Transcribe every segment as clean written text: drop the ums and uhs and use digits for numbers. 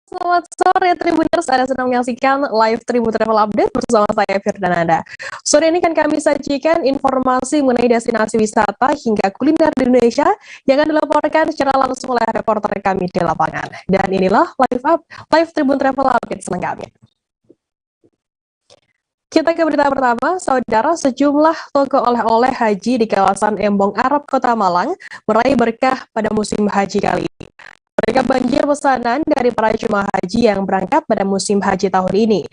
Selamat sore Tribuners, Anda sedang menyaksikan live Tribun Travel Update bersama saya Firdananda. Sore ini kan kami sajikan informasi mengenai destinasi wisata hingga kuliner di Indonesia yang akan dilaporkan secara langsung oleh reporter kami di lapangan. Dan inilah live Tribun Travel Update selengkapnya. Kita ke berita pertama, saudara, sejumlah toko oleh-oleh haji di kawasan Embong Arab, Kota Malang meraih berkah pada musim haji kali ini. Mereka banjir pesanan dari para jemaah haji yang berangkat pada musim haji tahun ini.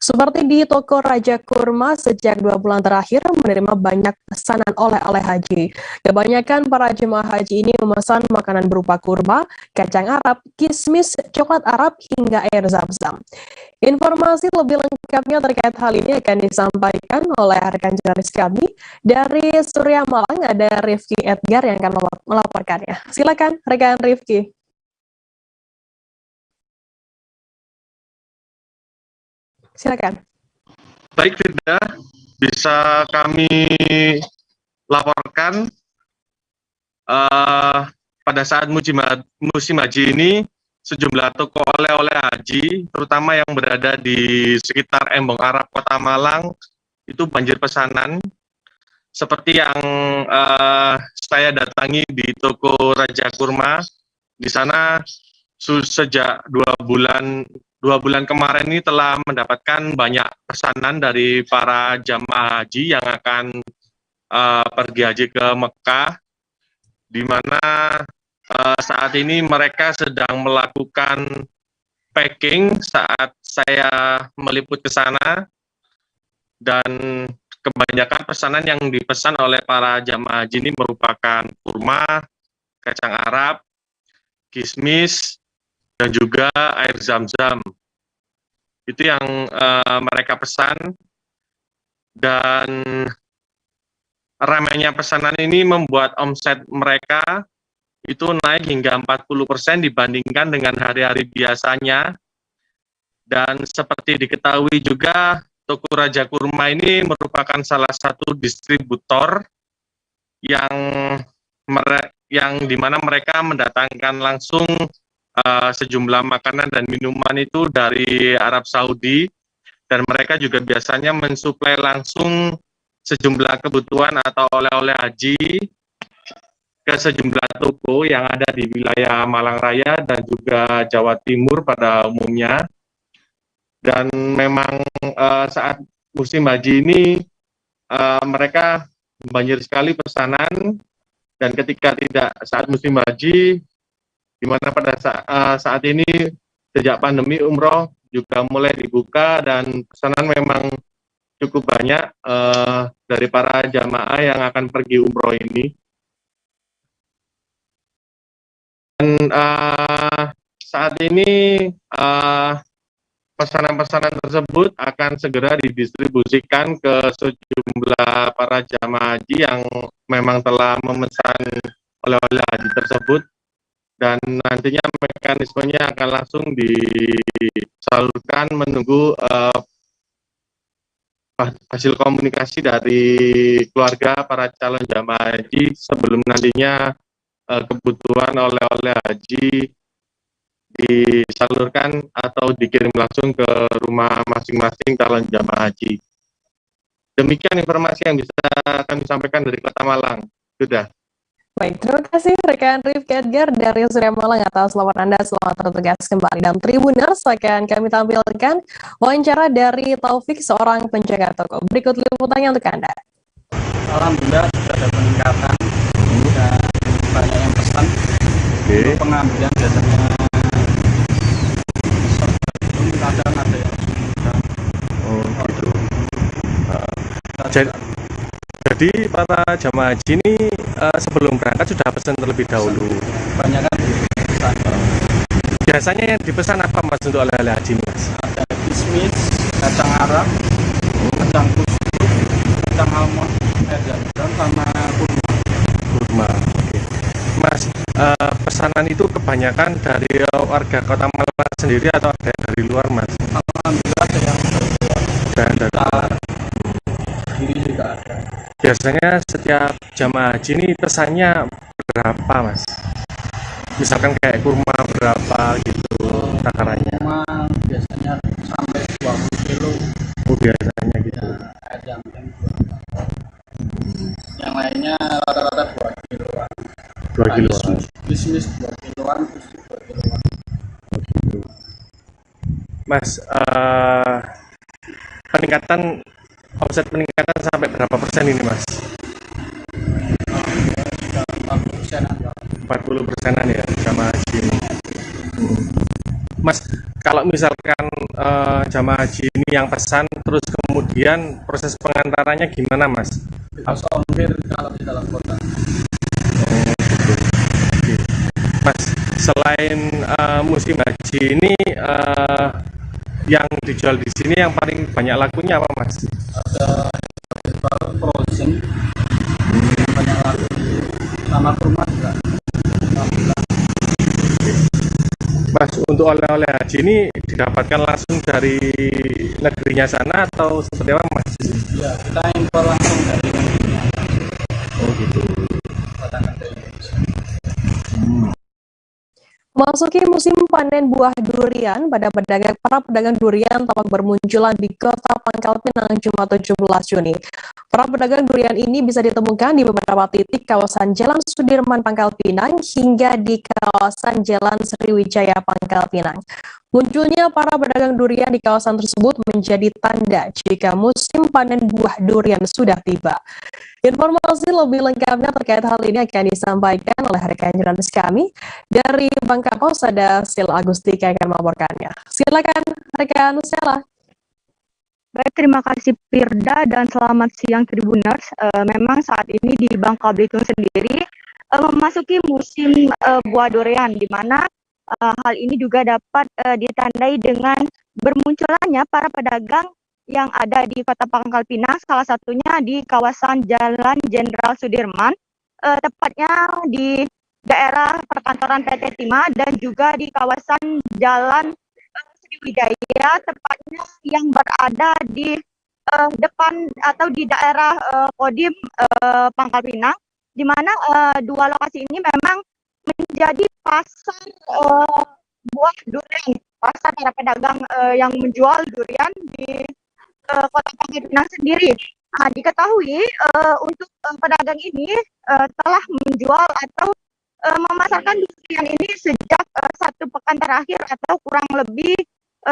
Seperti di toko Raja Kurma, sejak 2 bulan terakhir menerima banyak pesanan oleh-oleh haji. Kebanyakan para jemaah haji ini memesan makanan berupa kurma, kacang Arab, kismis, coklat Arab, hingga air zam-zam. Informasi lebih lengkapnya terkait hal ini akan disampaikan oleh rekan jurnalis kami dari Surya Malang, ada Rifki Edgar yang akan melaporkannya. Silakan rekan Rifki. Silakan. Baik, Firda, bisa kami laporkan pada saat musim haji ini sejumlah toko oleh-oleh haji, terutama yang berada di sekitar Embong Arab, Kota Malang, itu banjir pesanan. Seperti yang saya datangi di toko Raja Kurma, di sana sejak 2 bulan kemarin ini telah mendapatkan banyak pesanan dari para jamaah haji yang akan pergi haji ke Mekah, di mana saat ini mereka sedang melakukan packing saat saya meliput ke sana, dan kebanyakan pesanan yang dipesan oleh para jamaah haji ini merupakan kurma, kacang Arab, kismis, dan juga air zam-zam. Itu yang mereka pesan, dan ramainya pesanan ini membuat omset mereka itu naik hingga 40% dibandingkan dengan hari-hari biasanya. Dan seperti diketahui juga, toko Raja Kurma ini merupakan salah satu distributor yang dimana mereka mendatangkan langsung sejumlah makanan dan minuman itu dari Arab Saudi, dan mereka juga biasanya mensuplai langsung sejumlah kebutuhan atau oleh-oleh haji ke sejumlah toko yang ada di wilayah Malang Raya dan juga Jawa Timur pada umumnya. Dan memang saat musim haji ini mereka banjir sekali pesanan, dan ketika tidak saat musim haji, di mana pada saat ini sejak pandemi umroh juga mulai dibuka, dan pesanan memang cukup banyak dari para jamaah yang akan pergi umroh ini. Dan saat ini pesanan-pesanan tersebut akan segera didistribusikan ke sejumlah para jamaah haji yang memang telah memesan oleh-oleh haji tersebut, dan nantinya mekanismenya akan langsung disalurkan menunggu hasil komunikasi dari keluarga para calon jamaah haji sebelum nantinya kebutuhan oleh-oleh haji disalurkan atau dikirim langsung ke rumah masing-masing calon jamaah haji. Demikian informasi yang bisa kami sampaikan dari Kota Malang. Sudah. Baik, terima kasih rekan Rifki Edgar dari Surya Malang atas laporan Anda. Selamat bertugas kembali. Dan Tribuners, akan kami tampilkan wawancara dari Taufik, seorang penjaga toko. Berikut liputannya untuk Anda. Alhamdulillah sudah ada peningkatan dan banyak yang pesan. Untuk pengambilan biasanya kadang ada yang sudah. Oh gitu. Jadi para jamaah haji ini sebelum berangkat sudah pesan terlebih dahulu. Banyak kan pesan. Biasanya yang dipesan apa Mas untuk oleh-oleh haji, Mas? Ada kismis, kacang Arab, kacang kusut, kacang almond, air zam-zam, sama kurma. Kurma. Oke. Mas, pesanan itu kebanyakan dari warga Kota Malang sendiri atau ada dari luar, Mas? Alhamdulillah ada yang dari luar. Dan dari luar. Ini juga ada. Biasanya setiap jamaah haji ini pesannya berapa, Mas? Misalkan kayak kurma berapa gitu. takarannya? Normal biasanya sampai 20 kilo. Oh, biasanya gitu. Air jamping. Yang lainnya rata-rata 2 kiloan. 2 kiloan. Bisnis 2 kiloan, bisnis 2 kiloan. Gitu. Mas, peningkatan omset meningkatan sampai berapa persen ini, Mas? 40%-an ya jamaah haji ini. Mas, kalau misalkan jamaah haji ini yang pesan, terus kemudian proses pengantarannya gimana, Mas? Kita sombir kalau di dalam kota. Mas, selain musim haji ini yang dijual di sini yang paling banyak lakunya apa, Mas? Ada baru frozen, banyak laku, sama kurma juga. Mas, untuk oleh-oleh haji ini didapatkan langsung dari negerinya sana atau seperti apa, Mas? Ya, kita impor langsung dari Indonesia. Oh gitu. Datangkan dari Indonesia. Memasuki musim panen buah durian, para pedagang durian tampak bermunculan di kota Pangkal Pinang Jumat 17 Juni. Para pedagang durian ini bisa ditemukan di beberapa titik kawasan Jalan Sudirman Pangkal Pinang hingga di kawasan Jalan Sriwijaya Pangkal Pinang. Munculnya para pedagang durian di kawasan tersebut menjadi tanda jika musim panen buah durian sudah tiba. Informasi lebih lengkapnya terkait hal ini akan disampaikan oleh rekan jurnalis kami dari Bangka Pos, ada Sila Agustika yang akan melaporkannya. Silakan rekan Sela. Baik, terima kasih Firda dan selamat siang Tribuners. Memang saat ini di Bangka Belitung sendiri memasuki musim buah durian, di mana hal ini juga dapat ditandai dengan bermunculannya para pedagang yang ada di Kota Pangkal Pinang, salah satunya di kawasan Jalan Jenderal Sudirman, tepatnya di daerah perkantoran PT Timah dan juga di kawasan Jalan Sriwijaya, tepatnya yang berada di depan atau di daerah Kodim Pangkal Pinang, di mana dua lokasi ini memang menjadi pasar buah durian, pasar para pedagang yang menjual durian di Kota Pangkal Pinang sendiri. Nah, diketahui untuk pedagang ini telah menjual atau memasarkan durian ini sejak 1 pekan terakhir atau kurang lebih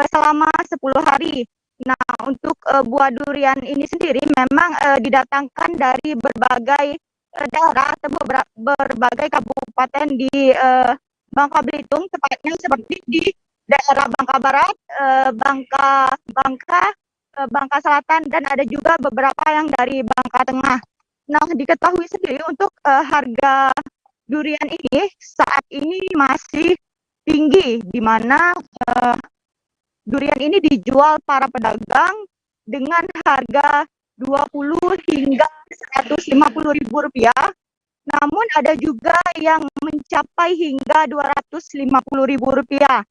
selama 10 hari. Nah, untuk buah durian ini sendiri memang didatangkan dari berbagai daerah atau berbagai kabupaten di Bangka Belitung, tepatnya seperti di daerah Bangka Barat, Bangka Selatan, dan ada juga beberapa yang dari Bangka Tengah. Nah, diketahui sendiri untuk harga durian ini saat ini masih tinggi, di mana durian ini dijual para pedagang dengan harga 20 hingga 150 ribu rupiah. Namun ada juga yang mencapai hingga 250 ribu rupiah.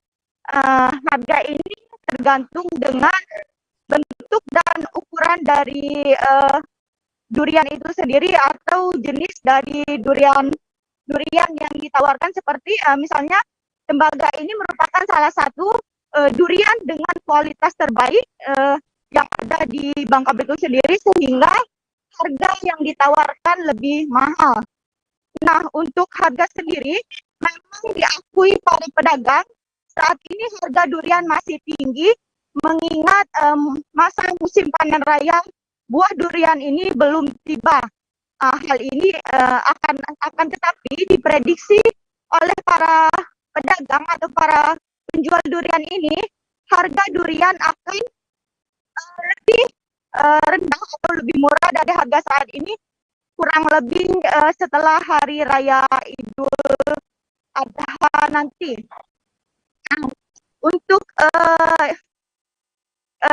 Harga ini tergantung dengan bentuk dan ukuran dari durian itu sendiri atau jenis dari durian yang ditawarkan, seperti misalnya tembaga ini merupakan salah satu durian dengan kualitas terbaik yang ada di Bangka Belitung sendiri, sehingga harga yang ditawarkan lebih mahal. Nah, untuk harga sendiri memang diakui para pedagang saat ini harga durian masih tinggi, mengingat masa musim panen raya buah durian ini belum tiba. Hal ini akan tetapi diprediksi oleh para pedagang atau para penjual durian ini, harga durian akan lebih rendah atau lebih murah dari harga saat ini, kurang lebih setelah hari raya Idul Adha nanti. Nah, untuk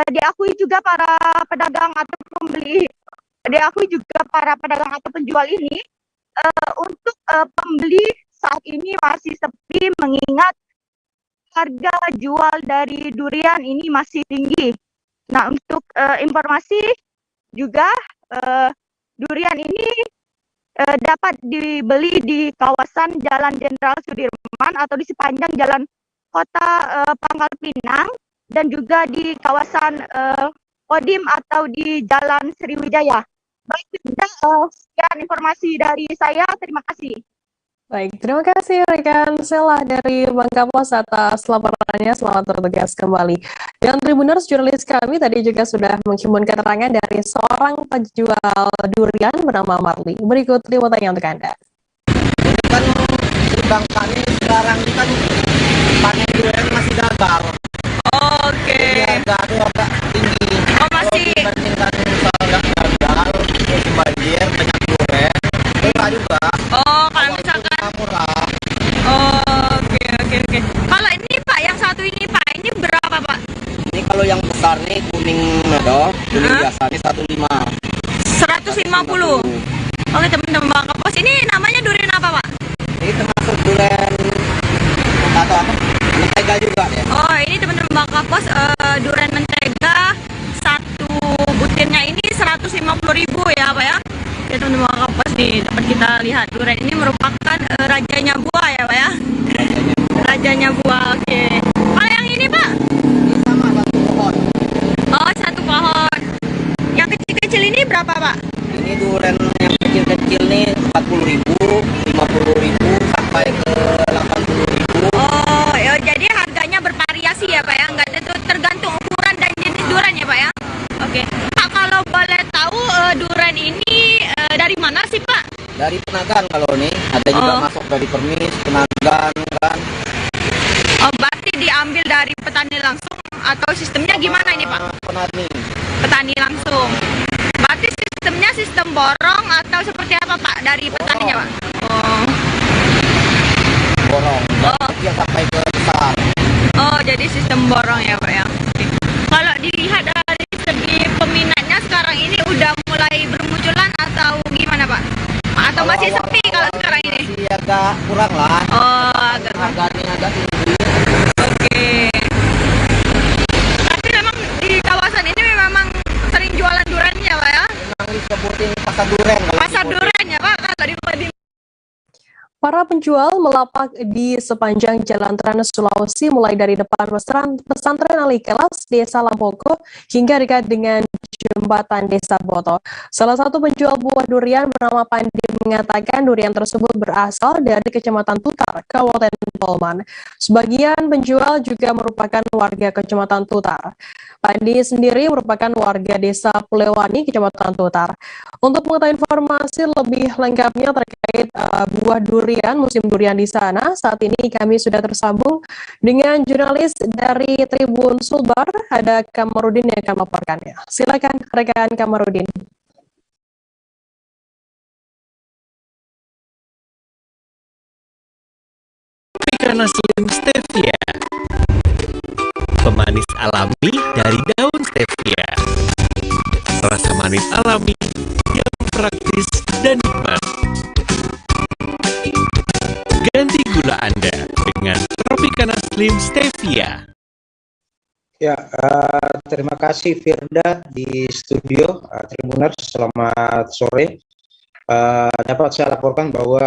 diakui juga para pedagang atau pembeli, diakui juga para pedagang atau penjual ini, untuk pembeli saat ini masih sepi, mengingat harga jual dari durian ini masih tinggi. Nah, untuk informasi juga durian ini dapat dibeli di kawasan Jalan Jenderal Sudirman atau di sepanjang Jalan kota Pangkal Pinang dan juga di kawasan Kodim atau di Jalan Sriwijaya. Baik, sekian informasi dari saya. Terima kasih. Baik, terima kasih rekan Sela dari Bangkawas atas laporannya. Selamat bertugas kembali. Dan Tribuners, jurnalis kami tadi juga sudah menghimpun keterangan dari seorang penjual durian bernama Marli. Berikut liputannya untuk Anda. Kan di Bangka ini sekarang ini kan panen durian masih gagal. Oke. Jadi harga agak tinggi. Oh, masih. Kalau dibandingkan misalnya gagal, musim banjir, banyak durian, murah juga. Oh, kalau Awal misalkan itu murah. oke. Kalau ini Pak, yang satu ini Pak, ini berapa Pak? Ini kalau yang besar nih kuning medo, kuning Hah? biasa ini 15. 150. Oke, teman-teman Bangka Pos, ini namanya durian apa Pak? Ini termasuk durian atau apa? Mentega juga ya. Oh, ini teman-teman Bangka Pos, durian mentega satu butirnya ini 150.000 ya Pak ya. Oke, teman-teman Bangka Pos, nih dapat kita lihat durian ini merupakan rajanya buah ya Pak ya. Rajanya buah. Oke. Kalau yang ini Pak? Ini sama satu pohon. Oh, satu pohon. Yang kecil-kecil ini berapa Pak? Ini durian yang kecil-kecil nih 40.000, 50.000 sampai ke 80.000. Oh, ya, jadi harganya bervariasi ya Pak ya, nggak tentu tergantung ukuran dan jenis durian ya Pak ya. Oke, Pak kalau boleh tahu durian ini dari mana sih Pak? Dari Penagan kalau nih, ada juga Oh. masuk dari Permis, Penagan kan. Oh, berarti diambil dari petani langsung atau sistemnya gimana ini Pak? Penani. Petani langsung. Berarti sistemnya sistem borong atau seperti apa Pak dari petaninya Pak? Oh, Borong. Oh. Yang sampai ke besar. oh jadi sistem borong ya Pak ya. Oke. Kalau dilihat dari segi peminatnya sekarang ini udah mulai bermunculan atau gimana Pak? Atau masih sepi kalau sekarang ini? Masih agak kurang lah. Oh, agak Harganya agak tinggi. oke. Tapi memang di kawasan ini memang sering jualan duriannya Pak ya? Memang disebutin pasar duren. kalau Pasar disebutin. durian ya Pak kalau di Para penjual melapak di sepanjang Jalan Trans Sulawesi mulai dari depan pesantren Alikelas, Desa Lampoko, hingga dekat dengan jembatan Desa Boto. Salah satu penjual buah durian bernama Pandi mengatakan durian tersebut berasal dari Kecamatan Tutar, Kabupaten Polman. Sebagian penjual juga merupakan warga Kecamatan Tutar. Pandi sendiri merupakan warga Desa Pulewani, Kecamatan Tutar. Untuk mengetahui informasi lebih lengkapnya terkait buah durian, musim durian di sana, saat ini kami sudah tersambung dengan jurnalis dari Tribun Sulbar, ada Kamarudin yang akan melaporkannya. Silakan rekan Kamarudin. Tropicana Slim Stevia, pemanis alami dari daun stevia. Rasa manis alami yang praktis dan nikmat. Ganti gula Anda dengan Tropicana Slim Stevia. Ya, terima kasih Firda di studio Tribuners, selamat sore. Dapat saya laporkan bahwa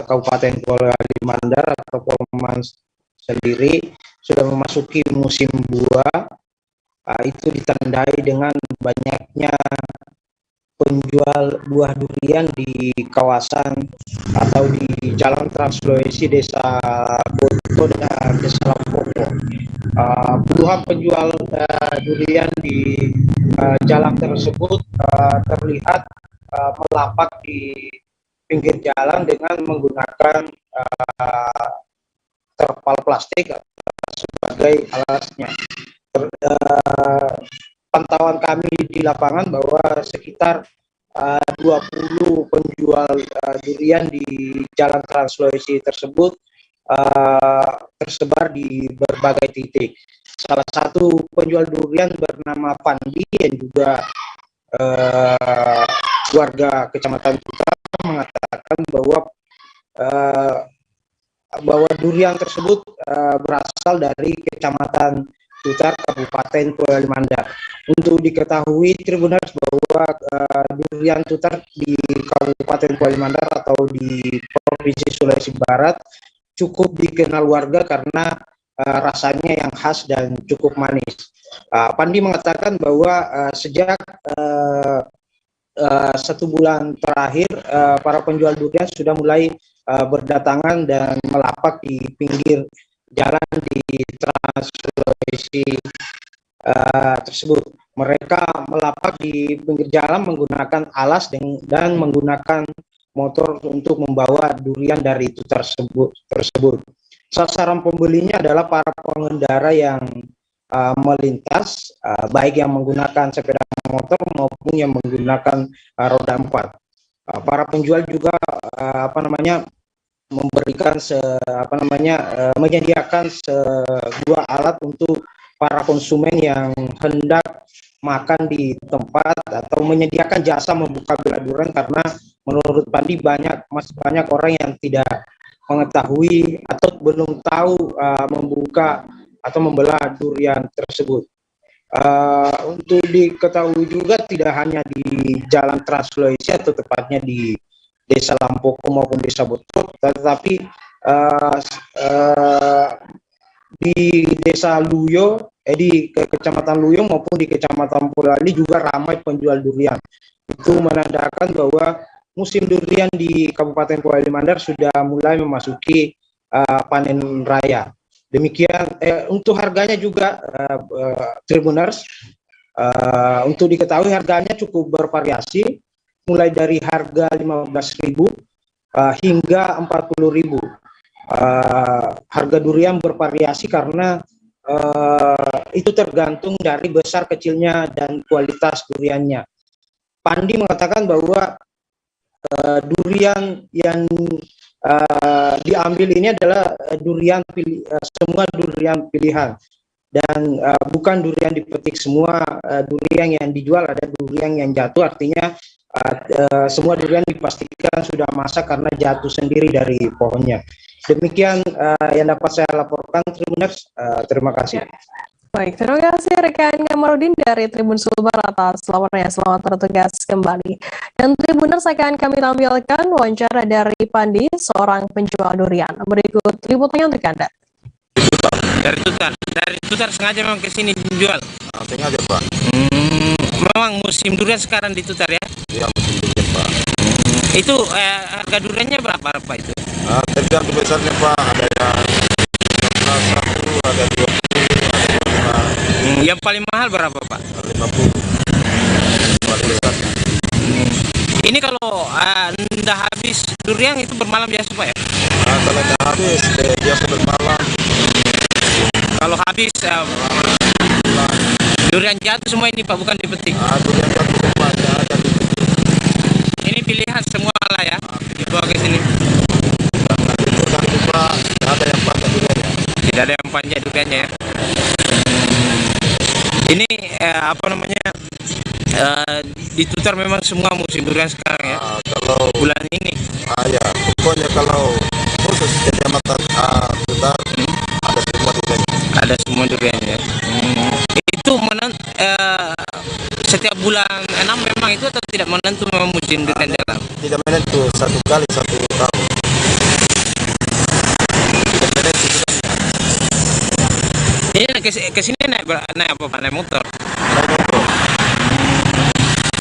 Kabupaten Polewali Mandar atau Polman sendiri sudah memasuki musim buah. Itu ditandai dengan banyaknya penjual buah durian di kawasan atau di Jalan Trans Sulawesi, Desa Boto dan Desa Lampoko. Puluhan penjual durian di jalan tersebut terlihat melapak di pinggir jalan dengan menggunakan terpal plastik sebagai alasnya. Pantauan kami di lapangan bahwa sekitar 20 penjual durian di Jalan Trans Sulawesi tersebut tersebar di berbagai titik. Salah satu penjual durian bernama Pandi yang juga warga Kecamatan Tutar mengatakan bahwa durian tersebut berasal dari Kecamatan Tutar, Kabupaten Polewali Mandar. Untuk diketahui Tribuners bahwa durian Tutar di Kabupaten Polewali Mandar atau di Provinsi Sulawesi Barat cukup dikenal warga karena rasanya yang khas dan cukup manis. Pandi mengatakan bahwa sejak 1 bulan terakhir para penjual durian sudah mulai berdatangan dan melapak di pinggir jalan di Trans Sulawesi tersebut. Mereka melapak di pinggir jalan menggunakan alas dan menggunakan motor untuk membawa durian dari itu tersebut. Sasaran pembelinya adalah para pengendara yang melintas, baik yang menggunakan sepeda motor maupun yang menggunakan roda 4. Para penjual juga memberikan menyediakan sebuah alat untuk para konsumen yang hendak makan di tempat atau menyediakan jasa membuka bilah durian, karena menurut Pandi masih banyak orang yang tidak mengetahui atau belum tahu membuka atau membelah durian tersebut. Untuk diketahui juga tidak hanya di Jalan Trans Sulawesi atau tepatnya di Desa Lampoko maupun Desa Botok, tetapi di Desa Luyo, di Kecamatan Luyo maupun di Kecamatan Purali juga ramai penjual durian. Itu menandakan bahwa musim durian di Kabupaten Kuala Mandar sudah mulai memasuki panen raya. Demikian untuk harganya juga Tribuners, untuk diketahui harganya cukup bervariasi, mulai dari harga 15.000 hingga 40.000. Harga durian bervariasi karena itu tergantung dari besar kecilnya dan kualitas duriannya. Pandi mengatakan bahwa durian yang diambil ini adalah semua durian pilihan, dan bukan durian dipetik semua. Durian yang dijual ada durian yang jatuh, artinya semua durian dipastikan sudah masak karena jatuh sendiri dari pohonnya. Demikian yang dapat saya laporkan, Tribuners. Terima kasih. Baik, terima kasih rekan Kamarudin dari Tribun Sulbar atas laporannya. Selamat bertugas kembali. Dan Tribuners, akan kami tampilkan wawancara dari Pandi, seorang penjual durian. Berikut liputannya untuk Anda. Dari Tutar sengaja memang ke sini menjual. Sengaja, Pak. Memang musim durian sekarang di Tutar ya? Iya, musim durian, Pak. Itu harga duriannya berapa itu? Tergantung besarnya, Pak. Ada yang 1, ada 20, ada 25. Yang paling mahal berapa, Pak? 50. Paling besar. Ini kalau ndak habis durian itu bermalam biasa, Pak ya? Kalau nggak habis, biasa bermalam. Kalau habis durian jatuh semua ini, Pak, bukan dipetik. Durian jatuh tempatnya ada di Ini pilihan semua lah ya, dibawa ke sini. tergantung, Pak. Tidak ada yang panjang duriannya. Tidak ada yang panjang duriannya ya. Ini di Tutar memang semua musim durian sekarang ya. Kalau Bulan ini. ya, pokoknya kalau khusus Kecamatan Tutar ada semua duriannya. Ada semua duriannya. Itu setiap bulan 6 memang itu, atau tidak menentu memang musim durian dalam? Tidak menentu, 1 kali 1 tahun. Tidak menentu bulannya. Ini ke sini naik apa, Pak? Naik motor.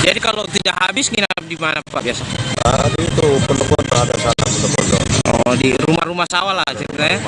Jadi kalau tidak habis nginap di mana, Pak, biasa? Itu pondok-pondok, ada sana pondok-pondok. Oh, di rumah-rumah sawah lah ceritanya.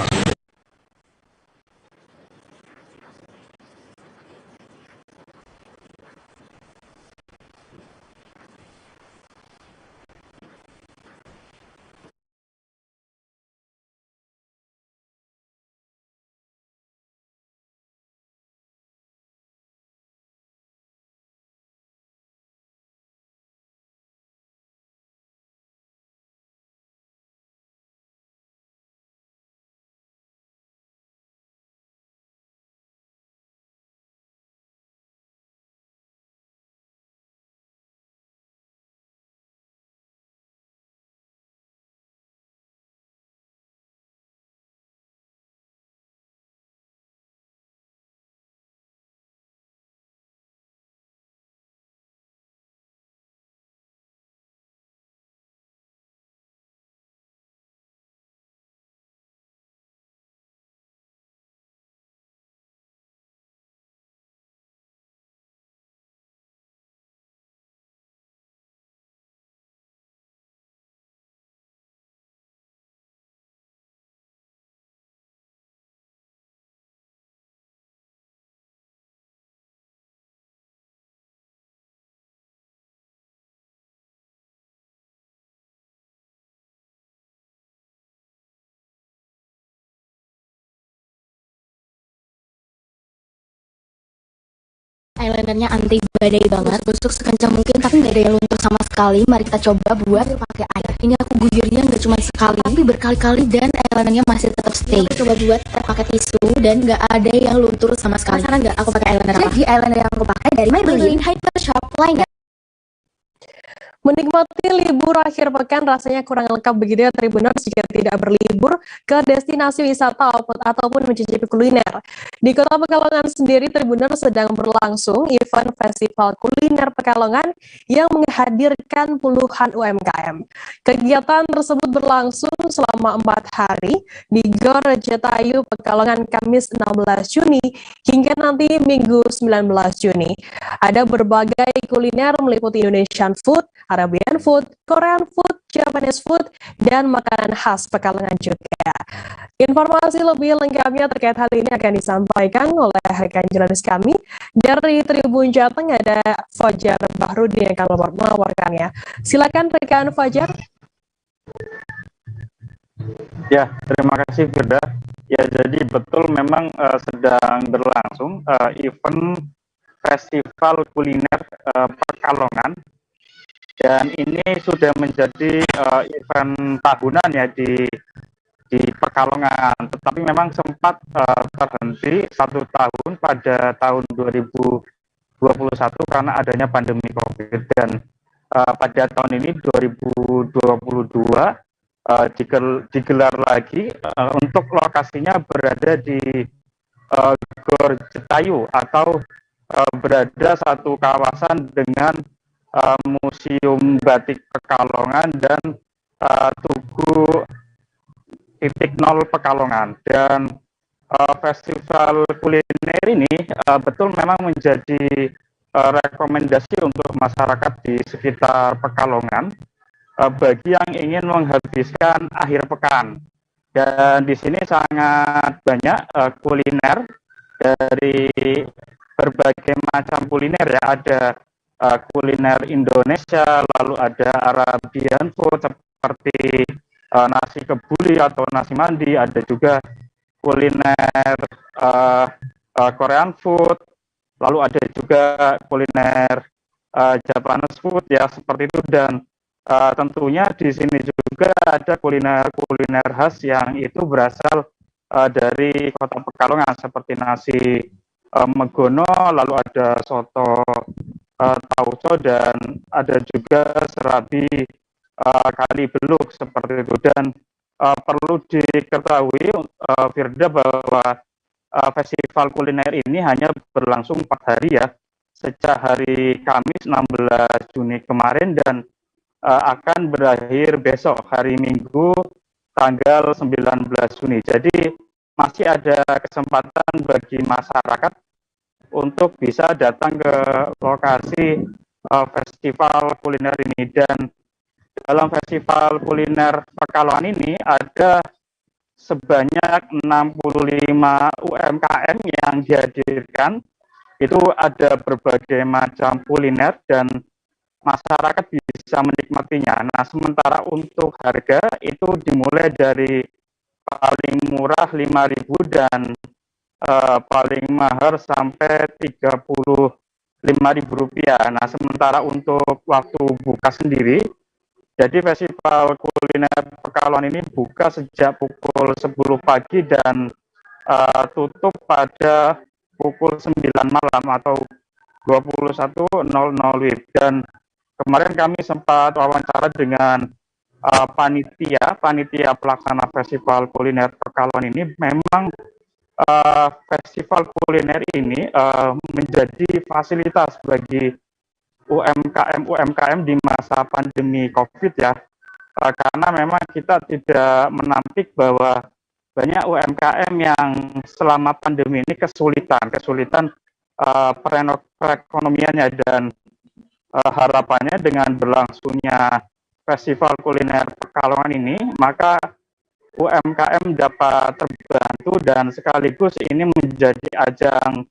Eyelinernya anti badai banget, gosok sekencang mungkin tapi nggak ada yang luntur sama sekali. Mari kita coba buat pakai air. Ini aku guyurnya nggak cuma sekali, tapi berkali-kali dan eyelinernya masih tetap stay. Aku coba buat pakai tisu dan nggak ada yang luntur sama sekali. Karena nggak aku pakai eyeliner apa? Jadi eyeliner yang aku pakai dari Maybelline Hyper Sharp Liner. Menikmati libur akhir pekan rasanya kurang lengkap begitu ya Tribuners jika tidak berlibur ke destinasi wisata ataupun mencicipi kuliner. Di Kota Pekalongan sendiri Tribuners sedang berlangsung event Festival Kuliner Pekalongan yang menghadirkan puluhan UMKM. Kegiatan tersebut berlangsung selama 4 hari di Gor Jatayu Pekalongan Kamis 16 Juni hingga nanti Minggu 19 Juni. Ada berbagai kuliner meliputi Indonesian food, Arabian food, Korean food, Japanese food, dan makanan khas Pekalongan juga. Informasi lebih lengkapnya terkait hal ini akan disampaikan oleh rekan jurnalis kami dari Tribun Jateng, ada Fajar Bahrudin yang akan melaporkannya. Silakan rekan Fajar. Ya, terima kasih Firda. Ya, jadi betul memang sedang berlangsung event Festival Kuliner Pekalongan. Dan ini sudah menjadi event tahunan ya di Pekalongan, tetapi memang sempat terhenti 1 tahun pada tahun 2021 karena adanya pandemi COVID, dan pada tahun ini 2022 digelar lagi untuk lokasinya berada di Gor Jatayu atau berada satu kawasan dengan Museum Batik Pekalongan dan Tugu Titik Nol Pekalongan. Dan festival kuliner ini betul memang menjadi rekomendasi untuk masyarakat di sekitar Pekalongan bagi yang ingin menghabiskan akhir pekan. Dan di sini sangat banyak kuliner dari berbagai macam kuliner ya, ada kuliner Indonesia, lalu ada Arabian food seperti nasi kebuli atau nasi mandi, ada juga kuliner Korean food, lalu ada juga kuliner Japanese food ya seperti itu, dan tentunya di sini juga ada kuliner khas yang itu berasal dari Kota Pekalongan seperti nasi megono, lalu ada soto tauco, dan ada juga serabi kali beluk seperti itu. Dan perlu diketahui Firda bahwa festival kuliner ini hanya berlangsung 4 hari ya, sejak hari Kamis 16 Juni kemarin dan akan berakhir besok hari Minggu tanggal 19 Juni. Jadi masih ada kesempatan bagi masyarakat untuk bisa datang ke lokasi festival kuliner ini. Dan dalam festival kuliner Pekalongan ini ada sebanyak 65 UMKM yang dihadirkan. Itu ada berbagai macam kuliner dan masyarakat bisa menikmatinya. Nah, sementara untuk harga itu dimulai dari paling murah 5.000 dan paling mahal sampai Rp35.000. Nah, sementara untuk waktu buka sendiri, jadi festival kuliner Pekalongan ini buka sejak pukul 10 pagi dan tutup pada pukul 9 malam atau 21.00 WIB. Dan kemarin kami sempat wawancara dengan panitia pelaksana festival kuliner Pekalongan ini. Memang festival kuliner ini menjadi fasilitas bagi UMKM di masa pandemi COVID ya, karena memang kita tidak menampik bahwa banyak UMKM yang selama pandemi ini kesulitan perekonomiannya, dan harapannya dengan berlangsungnya festival kuliner Pekalongan ini, maka UMKM dapat terbantu dan sekaligus ini menjadi ajang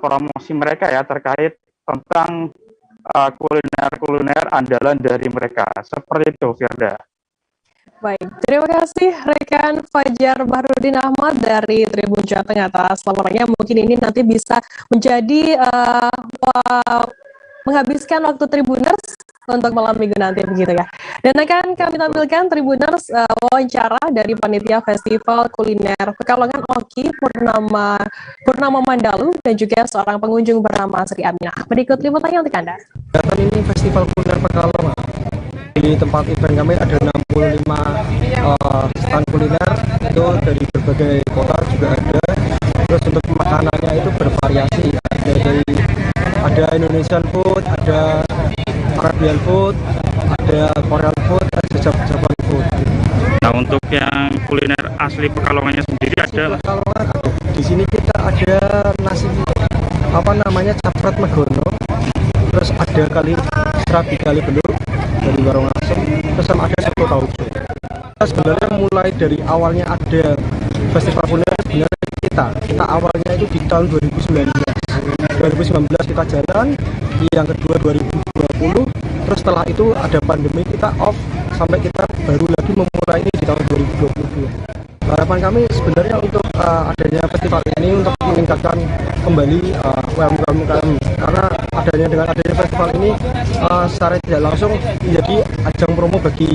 promosi mereka ya terkait tentang kuliner-kuliner andalan dari mereka. Seperti itu, Firda. Baik, terima kasih rekan Fajar Bahrudin Ahmad dari Tribun Jawa Tengah atas laporannya. Mungkin ini nanti bisa menjadi menghabiskan waktu Tribuners untuk malam minggu nanti begitu ya. Dan akan kami tampilkan Tribuners wawancara dari panitia Festival Kuliner Pekalongan Oki Purnama Mandalu dan juga seorang pengunjung bernama Sri Aminah. Berikut liputannya untuk Anda. Kegiatan ini Festival Kuliner Pekalongan. Di tempat event kami ada 65 stand kuliner, itu dari berbagai kota juga ada. Terus untuk makanannya itu bervariasi, ada Indonesian food, ada Arabian food, ada Korean food, ada Japan food. Nah, untuk yang kuliner asli Pekalongannya sendiri ada. Pekalongan ada. Di sini kita ada nasi capret megono, terus ada serabi kali beluk dari warung asem, terus sama ada soto tauco. Kita sebenarnya mulai dari awalnya ada festival kuliner, sebenarnya kita awalnya itu di tahun 2019 kita jalan, yang kedua 2020, terus setelah itu ada pandemi kita off sampai kita baru lagi memulai ini di tahun 2022. Harapan kami sebenarnya untuk adanya festival ini untuk meningkatkan kembali UMKM, karena dengan adanya festival ini secara tidak langsung menjadi ajang promo bagi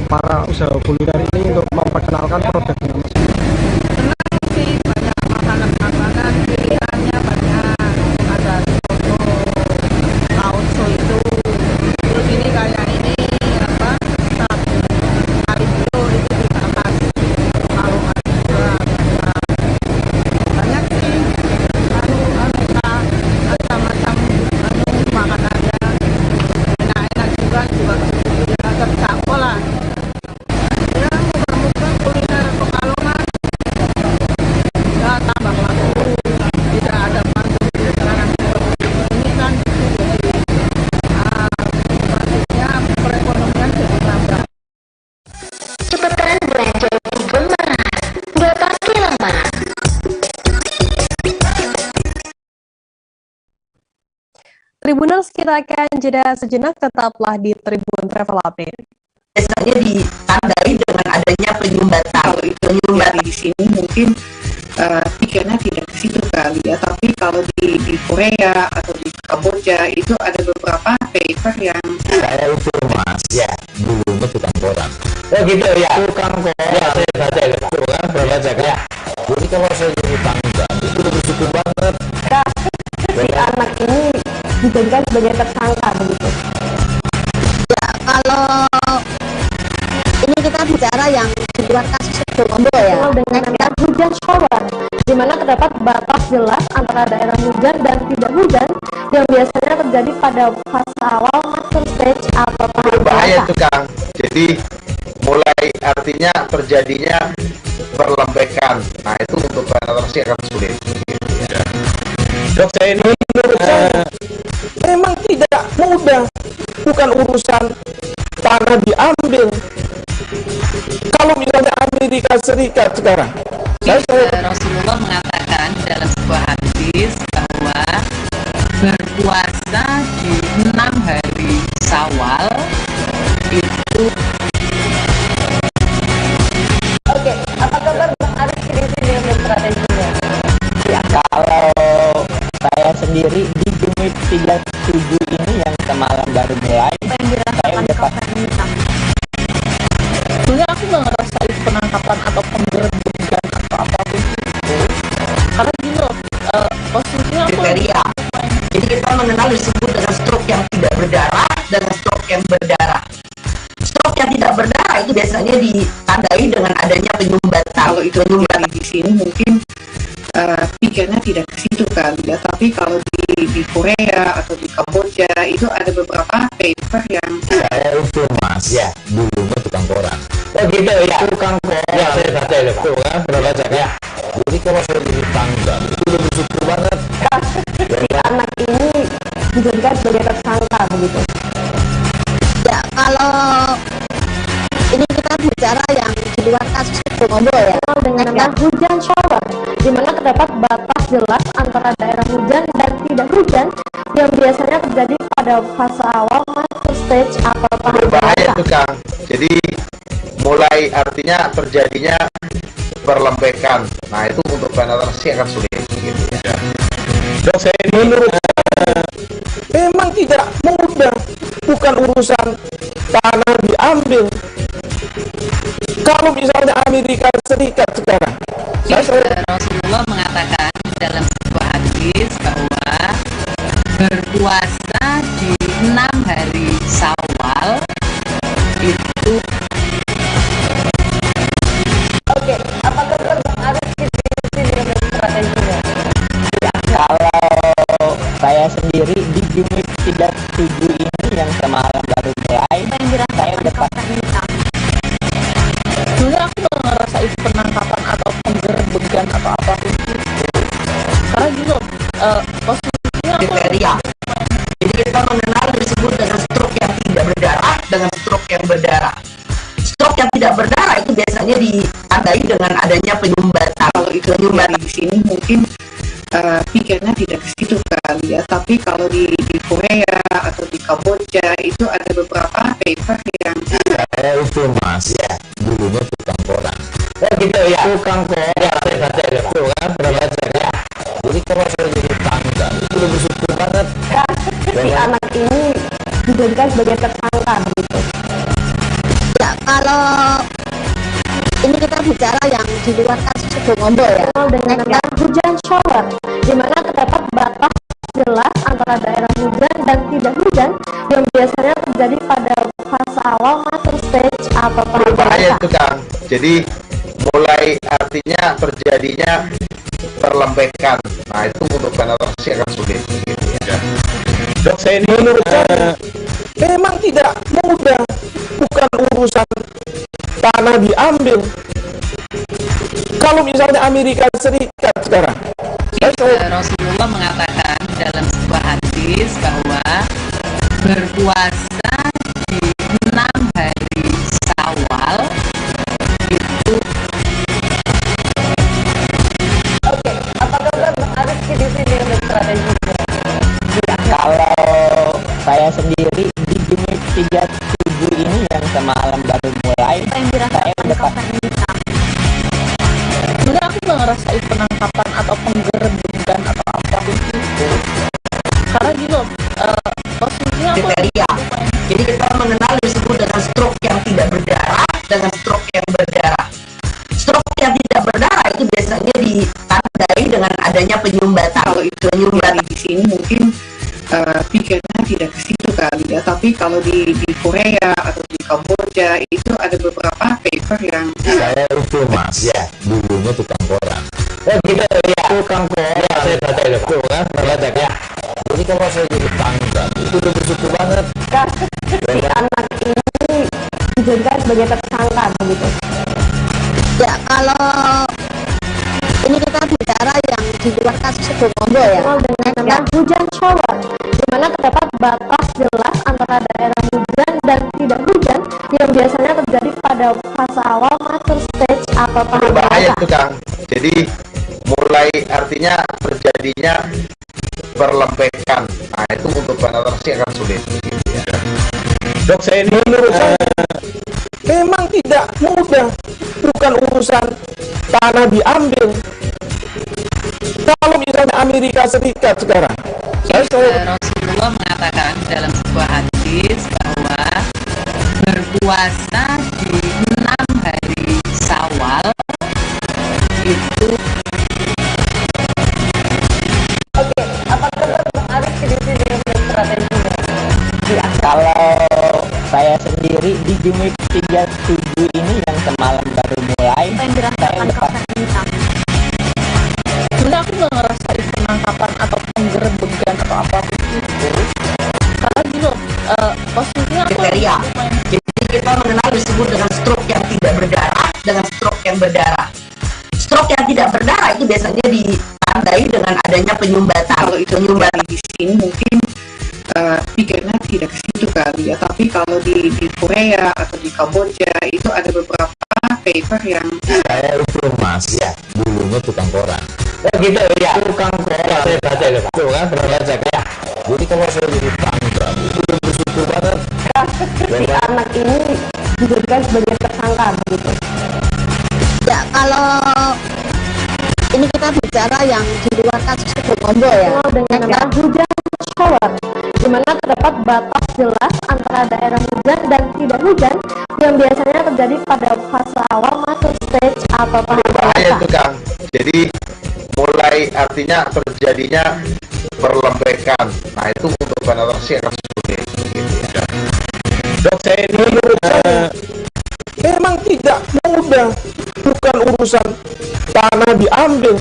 para usaha kuliner ini untuk memperkenalkan produknya masing-masing. Senang sih, banyak makanan-makanan, pilihannya banyak, ada soto, tauco itu, terus ini kayak ini kari itu juga khas Pekalongan juga, banyak sih, macam-macam makanannya, enak-enak juga terjangkau lah. Ya, mudah-mudahan kuliner Pekalongan ya tambah laku, tidak ada pandemi sekarang ini kan, jadi perekonomian jadi tambah. Cepetan belanja Google Mas, nggak pakai lama. Tribuners, kita akan jeda sejenak, tetaplah di Tribun Travel Update. Biasanya ditandai dengan adanya penyumbatan. Kalau itu penyumbatan di sini mungkin pikirnya tidak ke situ kali ya, tapi kalau di Korea atau di Kamboja itu ada beberapa paper yang saya itu mas ya dulunya tukang koran. Oh gitu ya, tukang koran ya, saya baca ya Pak, tukang berapa jaga ya. Jadi kalau saya jadi tangga itu udah bersyukur banget si anak ini dijadikan sebagai tersangka begitu ya. Kalau ini kita bicara yang di luar kasus Colombo ya, dengan daerah hujan shower, di mana terdapat batas jelas antara daerah hujan dan tidak hujan yang biasanya terjadi pada fase awal master stage atau tahap bahaya tuh Kang. Jadi mulai artinya terjadinya perlembekan. Nah itu untuk beradaptasi akan sulit. Ya. Dok, saya ini menurut saya memang tidak mudah, bukan urusan tanah diambil. Kalau misalnya Amerika Serikat sekarang, Rasulullah mengatakan dalam sebuah hadis bahwa berpuasa di 6 hari Syawal itu. Oke, apa kabar Bang Arif di sini untuk strateginya? Ya, kalau saya sendiri di Jumit 37 ini yang semalam baru mulai, saya udah pasti. Sebenarnya aku nggak ngerasain penangkapan atau penggerbegan atau apapun itu, karena gini loh, posisinya aku kriteria. Jadi kita mengenal disebut dengan stroke yang tidak berdarah dan stroke yang berdarah. Stroke yang tidak berdarah itu biasanya ditandai dengan adanya penyumbatan. Kalau itu penyumbatan di sini mungkin pikirnya tidak ke situ kali ya, tapi kalau di Korea atau di Kamboja itu ada beberapa paper yang saya itu mas ya dulunya tukang koran. Oh gitu ya, tukang koran ya, saya baca ya Pak, tukang berapa jaga ya. Jadi kalau saya jadi tangga itu udah bersyukur banget ya, anak ini dijadikan sebagai tersangka begitu ya. Kalau ini kita bicara yang di luar kasus Colombo ya, dengan daerah hujan shower, di mana terdapat batas jelas antara daerah hujan dan tidak hujan yang biasanya terjadi pada fase awal master stage atau tahap bahaya tuh Kang. Jadi mulai mulai artinya terjadinya perlembekan. Nah itu untuk penetrasi akan sulit gitu ya. Dok, saya menurut saya memang tidak mudah, bukan urusan tanah diambil. Kalau misalnya Amerika Serikat sekarang, Rasulullah mengatakan dalam sebuah hadis bahwa berpuasa di 6 hari Syawal itu. Oke, apakah Bang Aris di sini ada strateginya? Kalau saya sendiri di Jumit 37 ini yang semalam baru mulai, saya udah sebenarnya aku nggak ngerasa itu penangkapan atau penggerbegan atau apapun itu, karena gitu posisinya kriteria. Jadi kita mengenal disebut dengan stroke yang tidak berdarah dengan stroke yang berdarah. Stroke yang tidak berdarah itu biasanya ditandai dengan adanya penyumbatan. Kalau itu penyumbatan di sini mungkin pikirnya tidak ke situ kali ya, tapi kalau di Korea atau di Kamboja itu ada beberapa paper yang Itu mas ya, dulunya tukang koran. Gitu ya, tukang koran ya, saya baca ya, tuh kan pernah baca ya. Jadi kalau saya jadi tangga itu udah bersyukur banget Si anak ini dijadikan sebagai tersangka begitu. Ya, kalau ini kita bicara yang di luar kasus Subombo ya, dengan nama hujan shower, di mana terdapat batas jelas antara daerah hujan dan tidak hujan yang biasanya terjadi pada fase awal master stage atau bahaya itu Kang. Jadi mulai artinya terjadinya perlembekan. Nah itu untuk penetrasi akan sulit gitu ya. Dok, saya menurut saya memang tidak mudah, bukan urusan tanah diambil. Kalau misalnya Amerika Serikat sekarang, Rasulullah mengatakan dalam sebuah hadis bahwa berpuasa di 6 hari Syawal itu. Oke, apakah Bang Aris di sini ada strateginya? Kalau saya sendiri di Jumit 37 ini yang semalam baru mulai, saya udah sebenarnya aku nggak ngerasa itu penangkapan atau penggerbegan atau apapun itu, karena gitu posisinya kriteria. Jadi kita mengenal disebut dengan stroke yang tidak berdarah dengan stroke yang berdarah. Stroke yang tidak berdarah itu biasanya ditandai dengan adanya penyumbatan. Kalau itu penyumbatan di sini mungkin pikirnya tidak ke situ kali ya, tapi kalau di Korea atau di Kamboja itu ada beberapa paper yang Saya itu mas ya, dulunya tukang koran. Gitu ya, tukang koran ya, saya baca ya, tuh kan pernah baca ya. Jadi kalau saya jadi tangga itu udah bersyukur banget. Si anak ini dijadikan sebagai tersangka begitu. Ya, kalau ini kita bicara yang di luar kasus Subombo ya, dengan nama hujan shower, di mana terdapat batas jelas antara daerah hujan dan tidak hujan yang biasanya terjadi pada fase awal master stage atau tahap Bahaya itu Kang. Jadi mulai artinya terjadinya perlembekan. Nah itu untuk penetrasi akan sulit gitu ya. Dok, saya menurut saya memang tidak mudah, bukan urusan tanah diambil. Kalau misalnya Amerika Serikat sekarang, Rasulullah mengatakan dalam sebuah hadis bahwa berpuasa di 6 hari Syawal itu. Oke, apakah Bang Aris di sini ada strateginya? ya, kalau saya sendiri di Jumit 37 ini yang semalam baru mulai, saya udah sebenarnya aku nggak ngerasa itu penangkapan atau penggerbegan atau apapun itu, karena gitu posisinya kriteria. Jadi kita mengenal disebut dengan stroke yang tidak berdarah dengan stroke yang berdarah. Stroke yang tidak berdarah itu biasanya ditandai dengan adanya penyumbatan. Kalau itu penyumbatan di sini mungkin pikirnya tidak ke situ kali ya, tapi kalau di Korea atau di Kamboja itu ada beberapa paper yang Saya itu mas ya, dulunya tukang koran. Gitu ya, tukang koran ya, saya baca ya, tuh kan pernah baca ya. Jadi kalau saya jadi tangga itu udah bersyukur banget Si anak ini dijadikan sebagai tersangka begitu. yang di luar kasus Kombo ya, dengan nama hujan shower, di mana terdapat batas jelas antara daerah hujan dan tidak hujan yang biasanya terjadi pada fase awal masuk stage atau tahap Bahaya dewasa. itu Kang. Jadi mulai artinya terjadinya perlembekan. Nah itu untuk penetrasi akan sulit. Gitu ya. Dok, saya ini menurut saya memang tidak mudah, bukan urusan tanah diambil.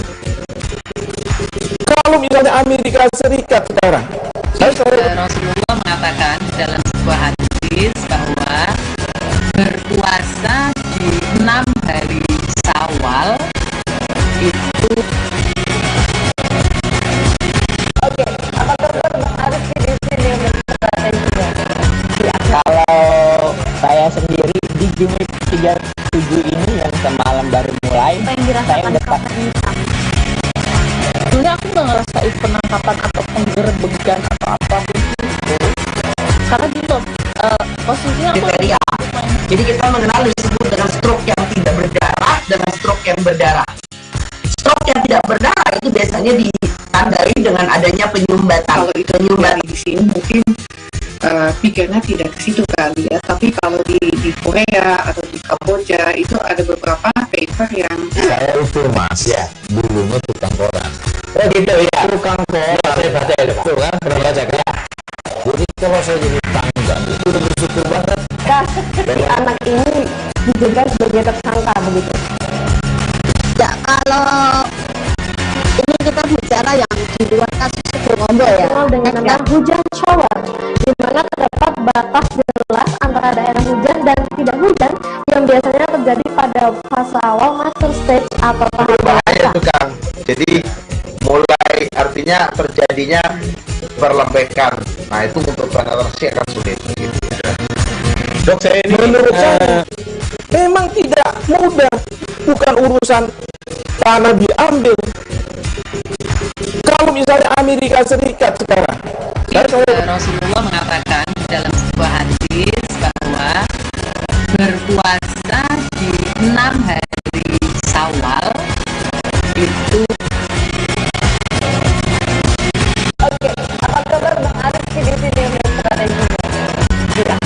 Kalau misalnya Amerika Serikat sekarang, Rasulullah mengatakan dalam sebuah hadis bahwa berpuasa di 6 hari Syawal itu. Oke, apakah Bang Arif di sini berstrategi? Kalau saya sendiri di Jumit 37 ini yang semalam baru mulai, saya udah Sebenarnya aku nggak ngerasain penangkapan atau penggerbegan atau apapun itu, karena gini loh, posisinya aku kriteria. Jadi kita mengenal disebut dengan stroke yang tidak berdarah dengan stroke yang berdarah. Stroke yang tidak berdarah itu biasanya ditandai dengan adanya penyumbatan. Kalau itu penyumbatan di sini mungkin pikirnya tidak ke situ kali ya, tapi kalau di Korea atau di Kamboja itu ada beberapa paper yang Saya itu Mas ya, dulunya tukang koran. Oh gitu ya, tukang koran. Saya baca ya, tuh kan, pernah baca kan? Jadi kalau saya jadi tanggal itu udah bersyukur banget. Si anak ini diduga sebagai tersangka begitu. Ya, kalau ini kita bicara yang di luar kasus Kombo ya, dengan nama hujan shower, di mana terdapat batas jelas antara daerah hujan dan tidak hujan yang biasanya terjadi pada fase awal masuk stage atau tahap Bahaya dewasa. itu Kang. Jadi mulai artinya terjadinya perlembekan. Nah itu untuk penetrasi akan sulit. Gitu ya. Dok, saya ini menurut saya memang tidak mudah, bukan urusan tanah diambil. Kalau misalnya Amerika Serikat sekarang, Rasulullah mengatakan dalam sebuah hadis bahwa berpuasa di 6 hari Syawal itu. Oke, apa kabar Bang Arif di sini berstrategi?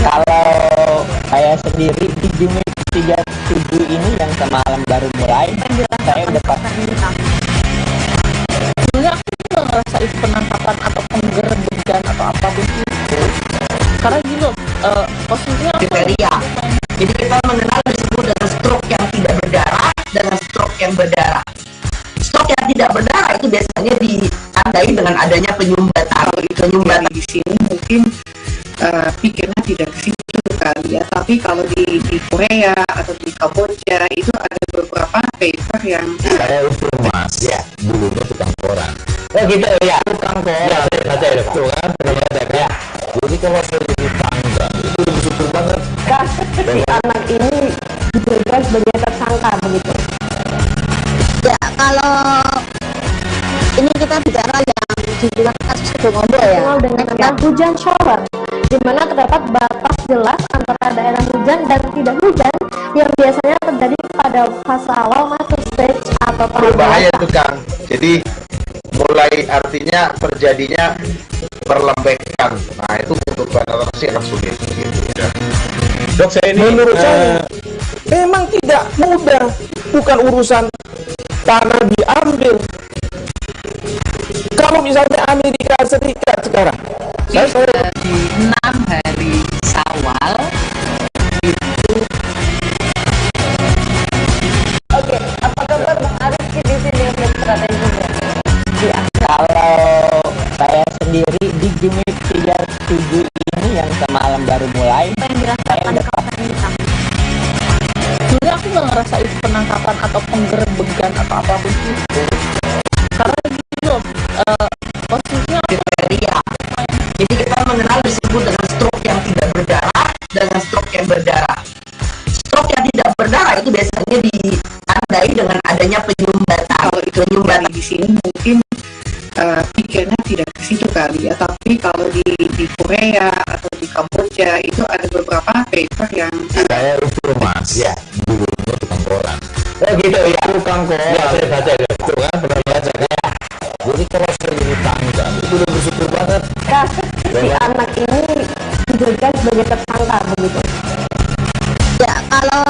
Kalau saya sendiri di Jumit 37 ini yang semalam baru mulai, saya udah pasti. sebenarnya aku nggak ngerasain penangkapan atau penggerbegan atau apapun itu, karena gini loh, posisinya kriteria. Jadi kita mengenal disebut dengan stroke yang tidak berdarah dengan stroke yang berdarah. Stroke yang tidak berdarah itu biasanya ditandai dengan adanya penyumbatan. Kalau itu penyumbatan di sini mungkin pikirnya tidak ke situ kali ya, tapi kalau di Korea atau di Kamboja itu ada beberapa paper yang Saya itu Mas ya, dulunya tukang koran. Oh gitu ya, tukang koran. Ya, saya baca ya, tuh kan, pernah baca kan? Jadi kalau saya jadi tanggal itu udah bersyukur banget. Si anak ini diduga sebagai tersangka begitu. Ya, kalau ini kita bicara yang di luar kasus Kombo ya, dengan nama hujan shower, di mana terdapat batas jelas antara daerah hujan dan tidak hujan yang biasanya terjadi pada fase awal masuk stage atau tahap Bahaya dewasa. tuh Kang. Jadi mulai artinya terjadinya perlembekan. Nah itu untuk penetrasi akan sulit. Gitu ya. Dok, saya ini menurut saya memang tidak mudah, bukan urusan tanah diambil. Kalau misalnya Amerika Serikat sekarang, Di 6 hari Syawal itu. Oke, apa kabar Bang Arif di sini berstrategi? Ya. Kalau saya sendiri di Jumit 37 ini yang semalam baru mulai, saya udah pasti. sebenarnya aku nggak ngerasain penangkapan atau penggerbegan atau apapun itu, karena gini loh, posisinya kriteria. Jadi kita mengenal disebut dengan stroke yang tidak berdarah dengan stroke yang berdarah. Stroke yang tidak berdarah itu biasanya ditandai dengan adanya penyumbatan. kalau itu penyumbatan di sini mungkin pikirnya tidak ke situ kali ya, tapi kalau di Korea atau di Kamboja itu ada beberapa paper yang Saya itu Mas ya, dulunya tukang koran. oh gitu ya, tukang koran. Ya, saya baca ya, tuh kan, pernah baca kan? sebagai tersangka begitu. Ya, kalau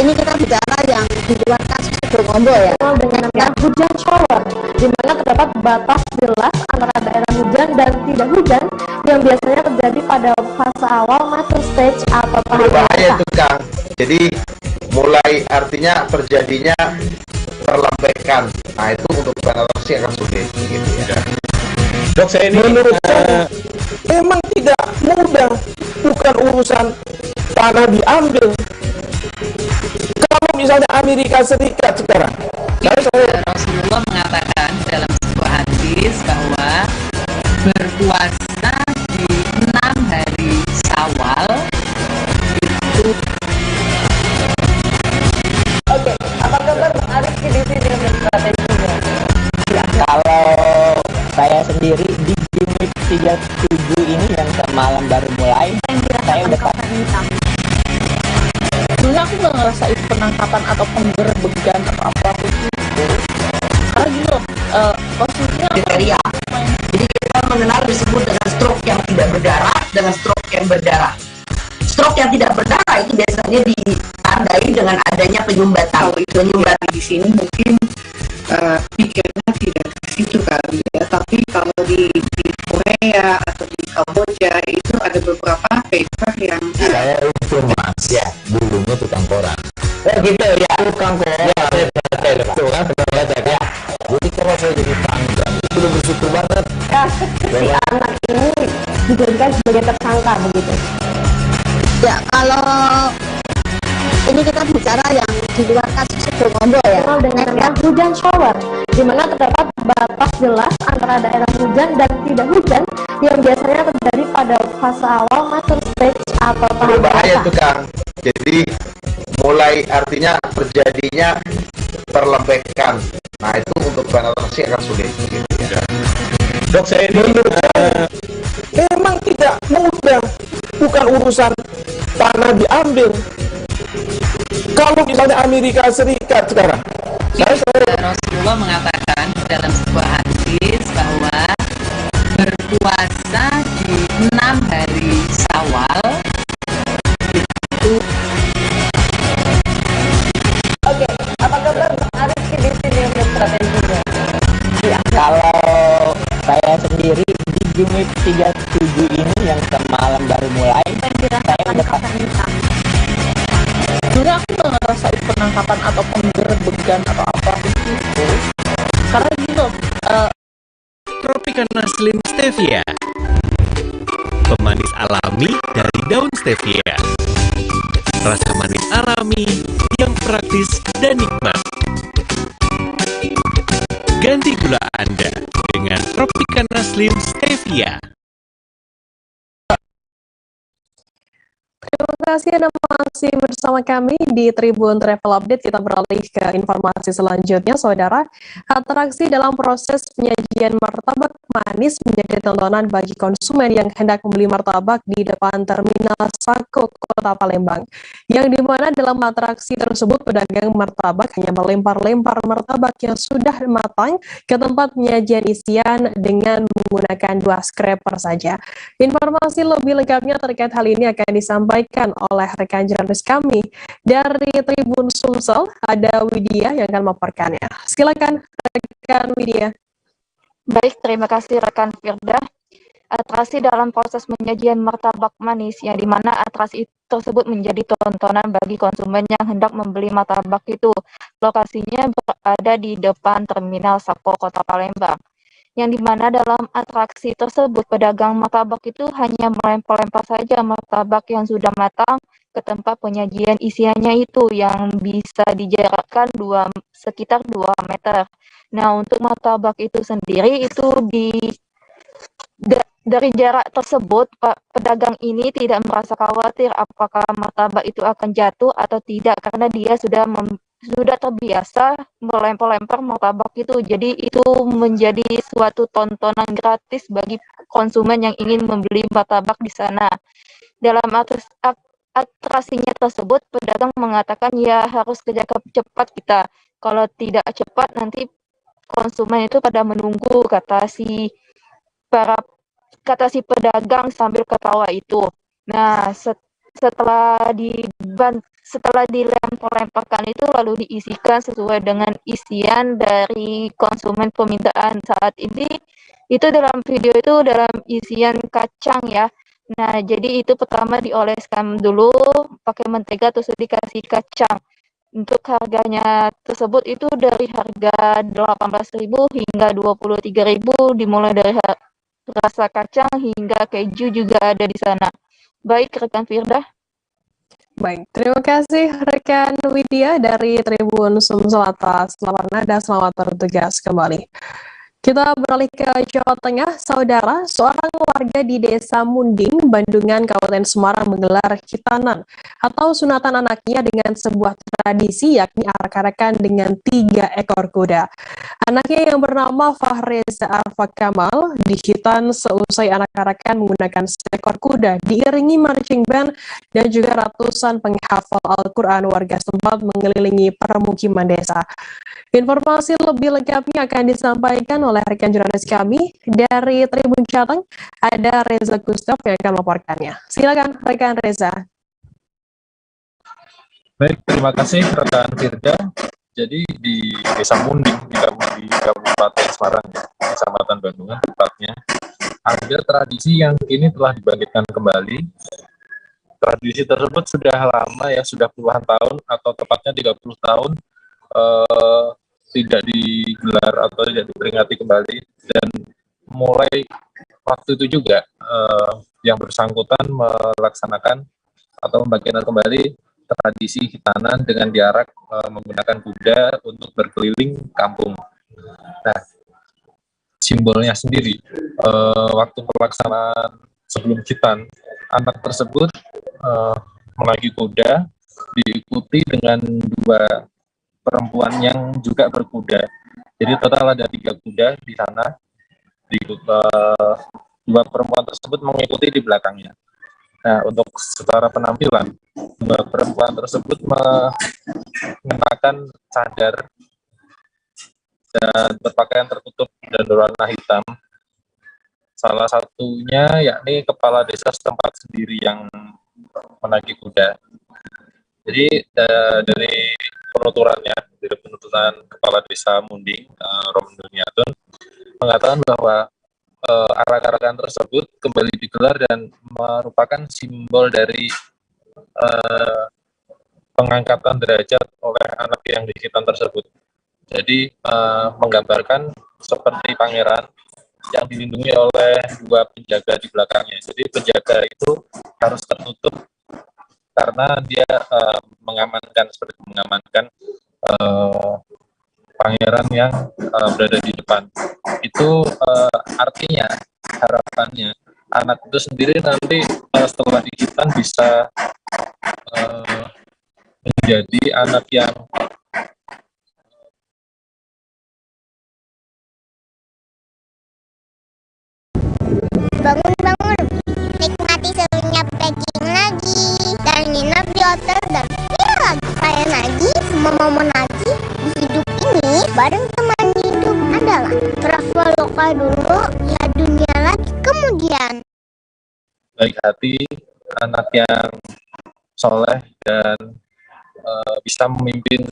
ini kita bicara yang di luar kasus Sibolombo ya, dengan namanya hujan shower, di mana terdapat batas jelas antara daerah hujan dan tidak hujan yang biasanya terjadi pada fase awal macro stage atau tahap berbahaya itu Kang. Jadi mulai artinya terjadinya perlambaikan. Nah itu untuk penatasi akan sulit gitu ya. Dok, saya ini menurut saya memang tidak mudah, bukan urusan tanah diambil. Kalau misalnya Amerika Serikat sekarang, Rasulullah mengatakan dalam sebuah hadis bahwa berpuasa di 6 hari Syawal itu. Oke, apa kabar Bang Arif di sini dengan strateginya? Ya, kalau saya sendiri di unit 37 ini yang semalam baru mulai, saya udah pasti. Sebenarnya aku nggak ngerasain penangkapan atau penggerbegan atau apapun itu. Karena gini loh, posisinya kriteria. Jadi kita mengenal disebut dengan stroke yang tidak berdarah dengan stroke yang berdarah. Stroke yang tidak berdarah itu biasanya ditandai dengan adanya penyumbatan. Penyumbatan di sini mungkin pikirnya tidak ke situ kali ya. Tapi kalau di Korea atau di Kamboja itu ada beberapa paper yang saya itu Mas ya, dulunya tukang koran. Oh gitu ya, tukang koran. Ya, saya baca itu kan, pernah baca ya. Jadi kalau saya jadi tanggal, itu udah bersyukur banget. Si anak ini dijadikan sebagai tersangka begitu. Ya, kalau ini kita bicara yang di luar kasus Sibolombo ya, dengan namanya hujan shower, di mana terdapat batas jelas antara daerah hujan dan tidak hujan yang biasanya terjadi pada fase awal macro stage atau tahap berbahaya itu Kang. Jadi mulai artinya terjadinya perlambaikan. Nah itu untuk penatasi akan sulit gitu ya. Dok, saya ini menurut saya memang tidak mudah, bukan urusan tanah diambil. Kalau misalnya Amerika Serikat sekarang, Rasulullah mengatakan dalam sebuah hadis bahwa berpuasa di 6 hari Syawal itu. Oke, apa kabar Bang Arif di sini dengan strateginya? ya, kalau saya sendiri di unit 37 ini yang semalam baru mulai, saya udah pasti. Sebenarnya aku nggak ngerasain penangkapan atau penggerbegan atau apapun itu. Karena gini loh, Tropicana Slim Stevia, pemanis alami dari daun stevia. Rasa manis alami yang praktis dan nikmat. Ganti gula Anda dengan Tropicana Slim Stevia. Terima kasih Anda masih bersama kami di Tribun Travel Update. Kita beralih ke informasi selanjutnya, Saudara. Atraksi dalam proses penyajian martabak manis menjadi tontonan bagi konsumen yang hendak membeli martabak di depan Terminal Sako, Kota Palembang. Yang dimana dalam atraksi tersebut pedagang martabak hanya melempar-lempar martabak yang sudah matang ke tempat penyajian isian dengan menggunakan 2 scraper saja. Informasi lebih lengkapnya terkait hal ini akan disampaikan oleh rekan jurnalis kami dari Tribun Sumsel. Ada Widya yang akan melaporkannya. Silakan rekan Widya. Baik, terima kasih rekan Firda. Atraksi dalam proses penyajian martabak manis, yang dimana atraksi tersebut menjadi tontonan bagi konsumen yang hendak membeli martabak itu. Lokasinya berada di depan Terminal Sako, Kota Palembang. Yang dimana dalam atraksi tersebut pedagang martabak itu hanya melempar-lempar saja martabak yang sudah matang ke tempat penyajian isiannya itu yang bisa dijarakkan sekitar 2 meter. Nah, untuk martabak itu sendiri itu dari jarak tersebut, pedagang ini tidak merasa khawatir apakah martabak itu akan jatuh atau tidak karena dia sudah terbiasa melempar-lempar martabak itu. Jadi itu menjadi suatu tontonan gratis bagi konsumen yang ingin membeli martabak di sana. Dalam atraksinya tersebut, pedagang mengatakan ya harus kerja cepat kita. Kalau tidak cepat nanti konsumen itu pada menunggu, kata kata si pedagang sambil ketawa itu. Nah, setelah dilempar-lemparkan itu lalu diisikan sesuai dengan isian dari konsumen permintaan saat ini. Itu dalam video itu dalam isian kacang ya. Nah, jadi itu pertama dioleskan dulu pakai mentega terus dikasih kacang. Untuk harganya tersebut itu dari harga 18.000 hingga 23.000, dimulai dari rasa kacang hingga keju juga ada di sana. Baik, rekan Firda. Baik, terima kasih rekan Widya dari Tribun Sumselata. Selamat nada, selamat bertugas kembali. Kita beralih ke Jawa Tengah, saudara. Seorang warga di Desa Munding, Bandungan, Kabupaten Semarang menggelar khitanan atau sunatan anaknya dengan sebuah tradisi, yakni arak-arakan dengan 3 ekor kuda. Anaknya yang bernama Fahreza Arfa Kamal dikhitan seusai arak-arakan menggunakan seekor kuda, diiringi marching band dan juga ratusan penghafal Al-Quran. Warga setempat mengelilingi permukiman desa. Informasi lebih lengkapnya akan disampaikan oleh rekan jurnalis kami dari Tribun Jateng, ada Reza Gustaf yang akan melaporkannya. Silakan rekan Reza. Baik, terima kasih rekan Firda. Jadi di Desa Munding di Kabupaten Semarang, Kecamatan Bandungan tepatnya, ada tradisi yang kini telah dibangkitkan kembali. Tradisi tersebut sudah lama ya, sudah puluhan tahun atau tepatnya 30 tahun tidak digelar atau tidak diperingati kembali, dan mulai waktu itu juga yang bersangkutan melaksanakan atau membangkitkan kembali tradisi khitanan dengan diarak menggunakan kuda untuk berkeliling kampung. Nah, simbolnya sendiri waktu pelaksanaan sebelum khitan, anak tersebut menaiki kuda diikuti dengan 2 perempuan yang juga berkuda. Jadi total ada 3 kuda di sana. 2 perempuan tersebut mengikuti di belakangnya. Nah, untuk secara penampilan, 2 perempuan tersebut mengenakan cadar dan berpakaian tertutup dan berwarna hitam. Salah satunya yakni kepala desa setempat sendiri yang menaiki kuda. Jadi dari penuturannya, dari penuturan Kepala Desa Munding, Roman Duniatun, mengatakan bahwa arak-arakan tersebut kembali digelar dan merupakan simbol dari pengangkatan derajat oleh anak yang dikhitan tersebut. Jadi menggambarkan seperti pangeran yang dilindungi oleh 2 penjaga di belakangnya. Jadi penjaga itu harus tertutup karena dia mengamankan pangeran yang berada di depan. Itu artinya, harapannya anak itu sendiri nanti setelah dikhitan bisa menjadi anak yang bangun, nikmati serunya packing lagi, dan nginep di hotel, dan lagi saya lagi, semua momen lagi di hidup ini bareng teman hidup adalah Traveloka dulu, ya dunia lagi kemudian. baik hati, anak yang soleh dan bisa memimpin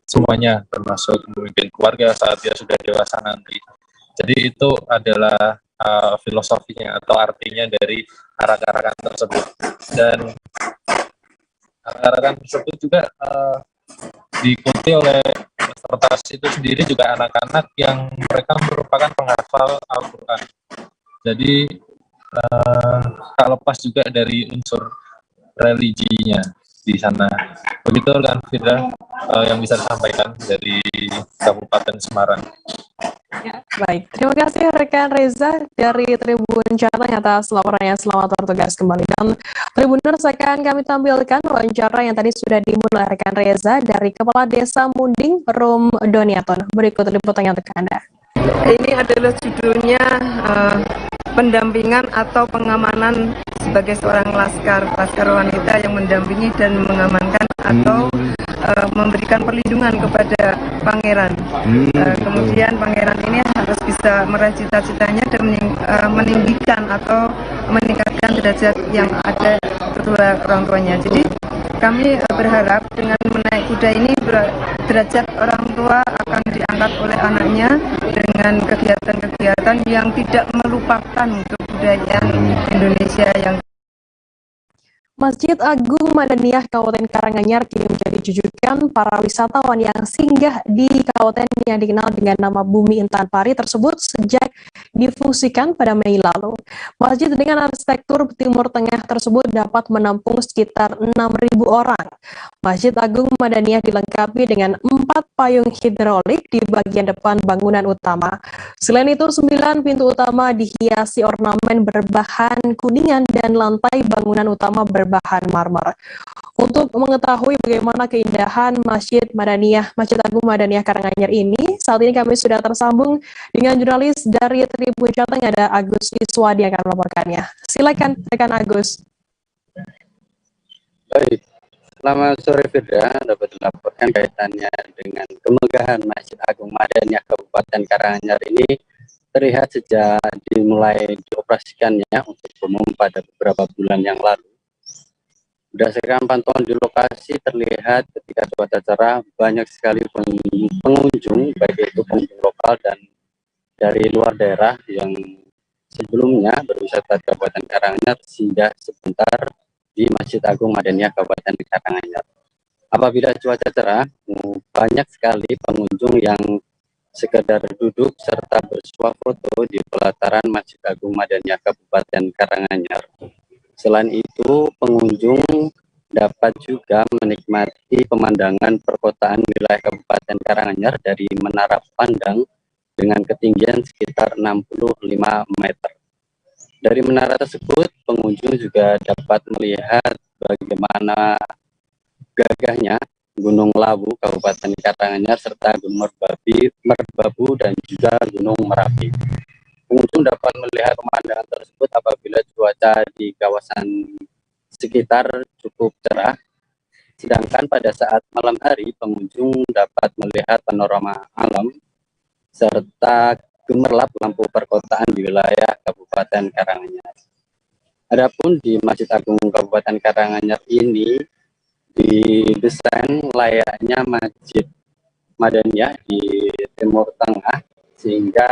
semuanya, termasuk memimpin keluarga saat dia sudah dewasa nanti. Jadi itu adalah filosofinya atau artinya dari arak-arakan tersebut. Dan arak-arakan tersebut juga diikuti oleh peserta itu sendiri juga anak-anak yang mereka merupakan penghafal Al-Quran. Jadi tak lepas juga dari unsur religinya di sana. Begitu kan Firda yang bisa disampaikan dari Kabupaten Semarang. Ya, baik, terima kasih rekan Reza dari Tribun Jateng atas laporannya. Selamat bertugas kembali. Dan Tribuners, akan kami tampilkan wawancara yang tadi sudah dimulai rekan Reza dari Kepala Desa Munding, Rum Doniaton. Berikut liputannya untuk Anda. Ini adalah judulnya pendampingan atau pengamanan sebagai seorang laskar wanita yang mendampingi dan mengamankan atau memberikan perlindungan kepada pangeran. Kemudian pangeran ini harus bisa bisa meraih cita-citanya dan meninggikan atau meningkatkan derajat yang ada kedua orang tuanya. Jadi kami berharap dengan menaik kuda ini derajat orang tua akan diangkat oleh anaknya dengan kegiatan-kegiatan yang tidak melupakan kebudayaan Indonesia yang Masjid Agung Madaniyah Kabupaten Karanganyar kini menjadi jujukan para wisatawan yang singgah di kabupaten yang dikenal dengan nama Bumi Intan Pari tersebut sejak difungsikan pada Mei lalu. Masjid dengan arsitektur Timur Tengah tersebut dapat menampung sekitar 6.000 orang. Masjid Agung Madaniyah dilengkapi dengan 4 payung hidrolik di bagian depan bangunan utama. Selain itu, 9 pintu utama dihiasi ornamen berbahan kuningan dan lantai bangunan utama berbahan marmer. Untuk mengetahui bagaimana keindahan Masjid Agung Madaniyah Karanganyar ini, saat ini kami sudah tersambung dengan jurnalis dari Tribun Jateng, ada Agus Iswadi yang akan melaporkannya. Silakan rekan Agus. Baik, selamat sore Firda, dapat dilaporkan kaitannya dengan kemegahan Masjid Agung Madaniyah Kabupaten Karanganyar ini terlihat sejak dimulai dioperasikannya untuk umum pada beberapa bulan yang lalu. Berdasarkan pantauan di lokasi terlihat ketika cuaca cerah banyak sekali pengunjung, baik itu pengunjung lokal dan dari luar daerah yang sebelumnya berwisata ke Kabupaten Karanganyar singgah sebentar di Masjid Agung Madaniyah Kabupaten Karanganyar. Apabila cuaca cerah, banyak sekali pengunjung yang sekedar duduk serta bersuah foto di pelataran Masjid Agung Madaniyah Kabupaten Karanganyar. Selain itu, pengunjung dapat juga menikmati pemandangan perkotaan wilayah Kabupaten Karanganyar dari menara pandang dengan ketinggian sekitar 65 meter. Dari menara tersebut, pengunjung juga dapat melihat bagaimana gagahnya Gunung Lawu, Kabupaten Karanganyar, serta Gunung Merbabu dan juga Gunung Merapi. Pengunjung dapat melihat pemandangan tersebut apabila cuaca di kawasan sekitar cukup cerah. Sedangkan pada saat malam hari, pengunjung dapat melihat panorama alam serta gemerlap lampu perkotaan di wilayah Kabupaten Karanganyar. Adapun di Masjid Agung Kabupaten Karanganyar ini didesain layaknya Masjid Madaniyah di Timur Tengah, sehingga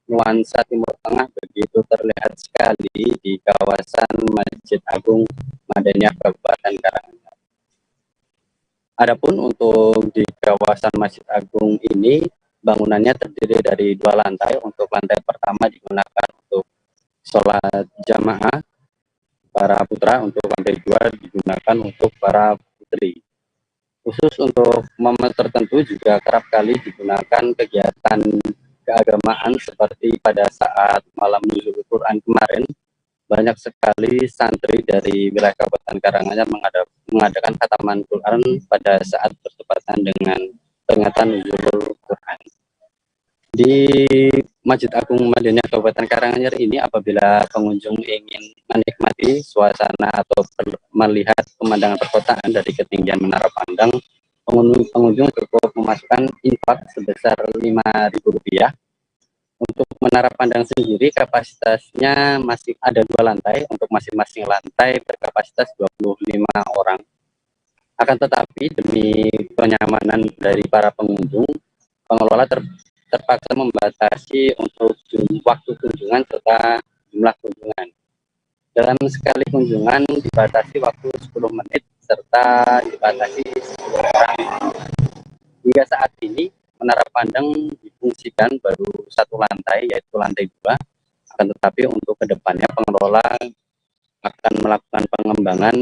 nuansa Timur Tengah begitu terlihat sekali di kawasan Masjid Agung Madaniyah Kabupaten Karanganyar. Adapun untuk di kawasan Masjid Agung ini, bangunannya terdiri dari 2 lantai. Untuk lantai pertama digunakan untuk sholat jamaah para putra, untuk lantai 2 digunakan untuk para putri. Khusus untuk momen tertentu juga kerap kali digunakan kegiatan keagamaan seperti pada saat malam Nuzul Quran kemarin. Banyak sekali santri dari wilayah Kabupaten Karanganyar mengadakan khataman Quran pada saat bertepatan dengan peringatan Nuzul Quran. Di Masjid Agung Madaniyah Kabupaten Karanganyar ini, apabila pengunjung ingin menikmati suasana atau melihat pemandangan perkotaan dari ketinggian menara pandang, pengunjung cukup memasukkan infak sebesar Rp5.000. Untuk menara pandang sendiri kapasitasnya masih ada 2 lantai, untuk masing-masing lantai berkapasitas 25 orang. Akan tetapi demi kenyamanan dari para pengunjung, pengelola terpaksa membatasi untuk waktu kunjungan serta jumlah kunjungan. Dalam sekali kunjungan dibatasi waktu 10 menit serta dibatasi 10 orang. Hingga saat ini menara pandang difungsikan baru 1 lantai, yaitu lantai 2. Akan tetapi untuk kedepannya pengelola akan melakukan pengembangan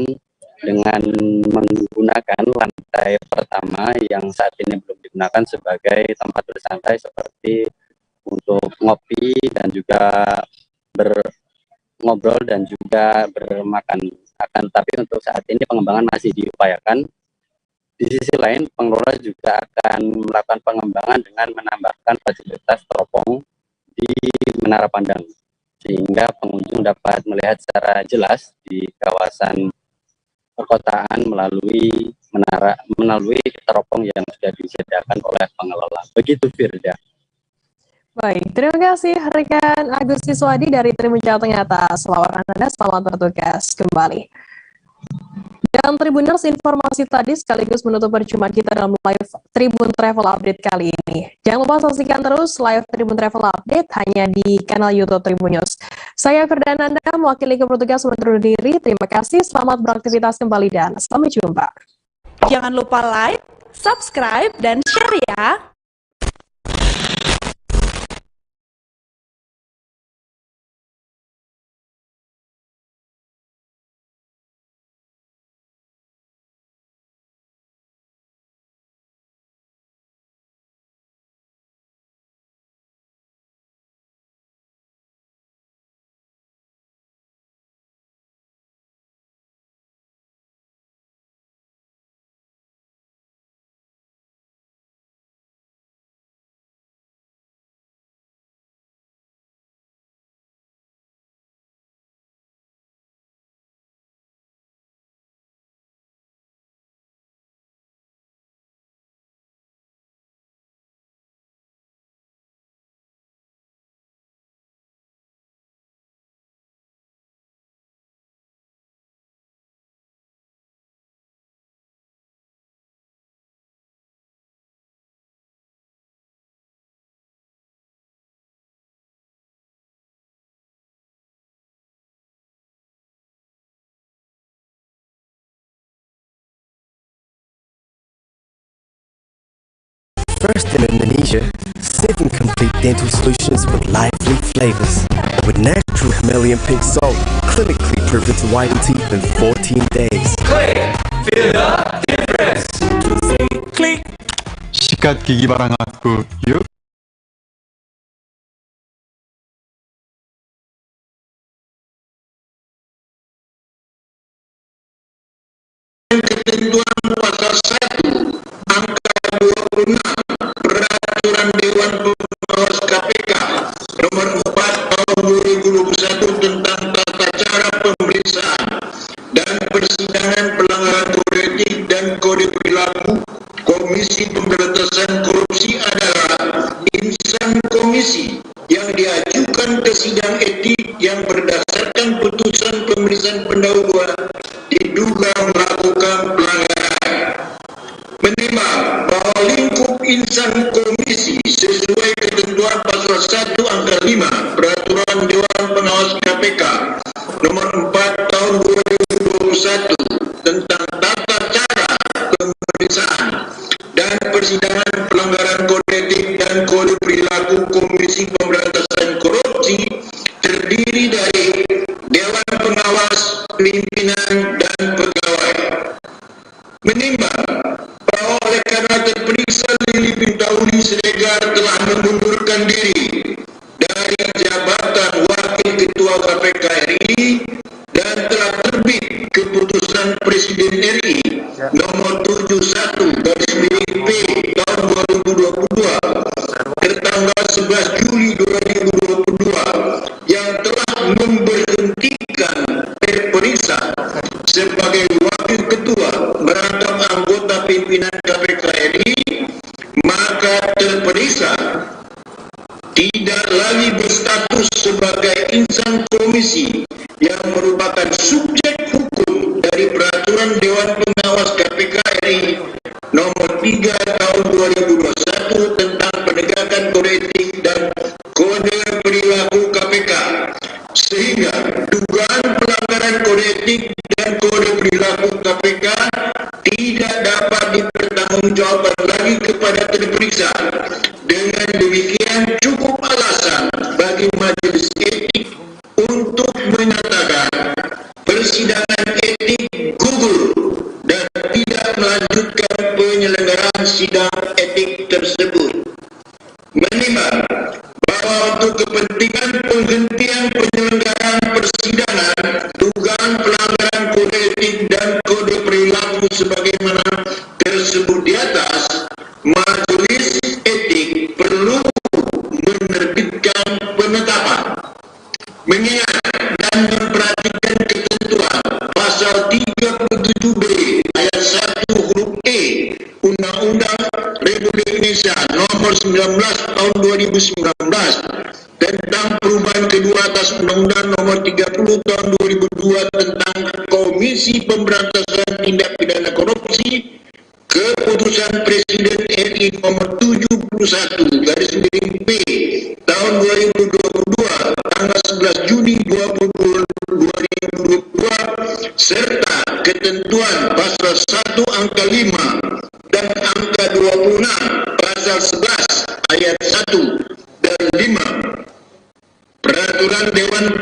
dengan menggunakan lantai pertama yang saat ini belum digunakan sebagai tempat bersantai seperti untuk ngopi dan juga ngobrol dan juga bermakan. Akan tetapi untuk saat ini pengembangan masih diupayakan. Di sisi lain, pengelola juga akan melakukan pengembangan dengan menambahkan fasilitas teropong di menara pandang, sehingga pengunjung dapat melihat secara jelas di kawasan perkotaan melalui teropong yang sudah disediakan oleh pengelola. Begitu, Firda. Baik, terima kasih rekan Agus Siswadi dari Tribun Jawa Tengah atas laporan Anda. Selamat bertugas kembali. Dan Tribuners, informasi tadi sekaligus menutup perjumpaan kita dalam live Tribun Travel Update kali ini. Jangan lupa saksikan terus live Tribun Travel Update hanya di kanal YouTube Tribun News. Saya Ferdinanda, mewakili petugas undur diri. Terima kasih, selamat beraktivitas kembali dan sampai jumpa. Jangan lupa like, subscribe, dan share ya. First in Indonesia, 7 complete dental solutions with lively flavors. With natural chameleon pink salt, clinically proven to whiten teeth in 14 days. Click! Feel the difference! Klik! Sikat gigi barang aku, yuk! Ketentuan pasal 1 angka 26 Peraturan Dewan Pengawas KPK nomor 4 tahun 2021 tentang tata cara pemeriksaan dan persidangan pelanggaran kode etik dan kode perilaku Komisi Pemberantasan Korupsi adalah insan komisi yang diajukan ke sidang etik yang berdasarkan putusan pemeriksaan pendahuluan diduga melakukan pelanggaran. Menimbang bahwa lingkup insan komisi sesuai ketentuan pasal 1 angka 5 Peraturan Dewan Pengawas KPK nomor 4 tahun 2021 tentang tata cara pemeriksaan dan persidangan pelanggaran kode etik dan kode perilaku Komisi Pemberantasan Korupsi terdiri dari Dewan Pengawas, pimpinan, dan pegawai. Menimbang bahwa oleh karena terperiksa Lili Pintauli Siregar telah mengundurkan diri dari jabatan Wakil Ketua KPK RI dan telah terbit keputusan Presiden RI nomor 71/P tahun 2022 tertanggal 11 Juli 2022 yang telah memberhentikan terperiksa sebagai Wakil Ketua merangkap anggota pimpinan KPK RI, maka terperiksa tidak lagi berstatus sebagai insan komisi yang merupakan subjek hukum dari Peraturan Dewan Pengawas KPK RI nomor 3 tahun 2021 tentang penegakan kode etik dan kode perilaku KPK, sehingga dugaan pelanggaran kode etik dan kode perilaku KPK tidak dapat dipertanggungjawabkan lagi kepada terperiksa. Dengan demikian cukup alasan bagi majelis etik untuk menyatakan persidangan etik gugur dan tidak melanjutkan penyelenggaraan sidang etik tersebut. Menimbang bahwa untuk kepentingan penghentian penyelenggaraan persidangan dugaan pelanggaran kode etik dan kode perilaku sebagaimana tersebut di atas, majelis etik perlu menerbitkan penetapan. Mengingat dan memperhatikan ketentuan pasal 37B ayat 1 huruf E Undang-Undang Republik Indonesia nomor 19 tahun 2019 Undang-Undang Nomor 30 Tahun 2002 tentang Komisi Pemberantasan Tindak Pidana Korupsi, Keputusan Presiden RI Nomor 71 garis miring P tahun 2022 tanggal 11 Juni 2022 serta ketentuan pasal 1 angka 5 dan angka 26 pasal 11 ayat 1 dan 5 Peraturan Dewan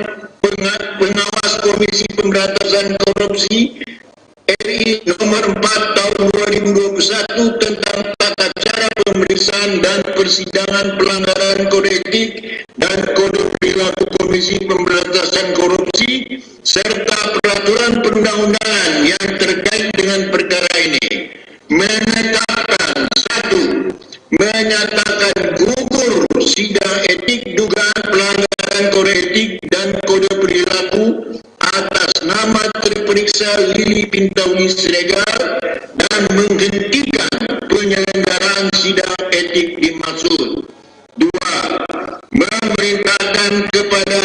Pengawas Komisi Pemberantasan Korupsi RI Nomor 4 Tahun 2021 tentang tata cara pemeriksaan dan persidangan pelanggaran kode etik dan kode perilaku Komisi Pemberantasan Korupsi serta peraturan perundang-undangan yang terkait dengan perkara ini menetapkan: 1. Menyatakan gugur sidang etik dugaan pelanggaran kode etik dan kode perilaku atas nama terperiksa Lili Pintauli Siregar dan menghentikan penyelenggaraan sidang etik dimaksud. 2. Memerintahkan kepada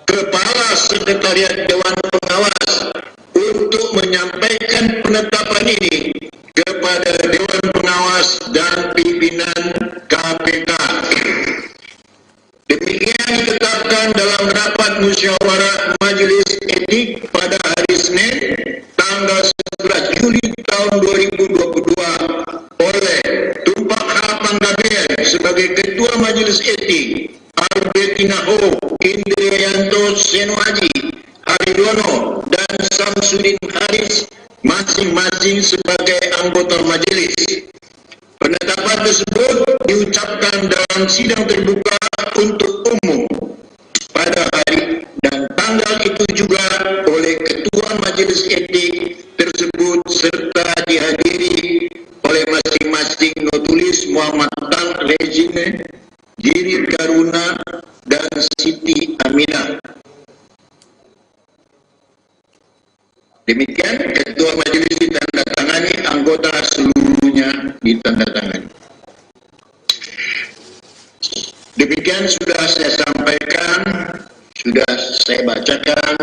Kepala Sekretariat Dewan Pengawas untuk menyampaikan penetapan ini kepada Dewan Pengawas dan pimpinan KPK. Demikian ditetapkan dalam rapat musyawarah Majelis Etik pada hari Senin tanggal 11 Juli tahun 2022 oleh Tumpak H. Panggabean sebagai Ketua Majelis Etik, Albertina Ho, Indrianto Senoaji, Haridono, dan Samsudin Haris masing-masing sebagai anggota majelis. Penetapan tersebut diucapkan dalam sidang terbuka untuk umum pada hari dan tanggal itu juga oleh Ketua Majelis Etik tersebut serta dihadiri oleh masing-masing notulis Muhammad Tan Regine, Jiri Karuna, dan Siti Aminah. Demikian Ketua Majelis ditandatangani, anggota seluruhnya ditandatangani. Demikian sudah saya sampaikan, sudah saya bacakan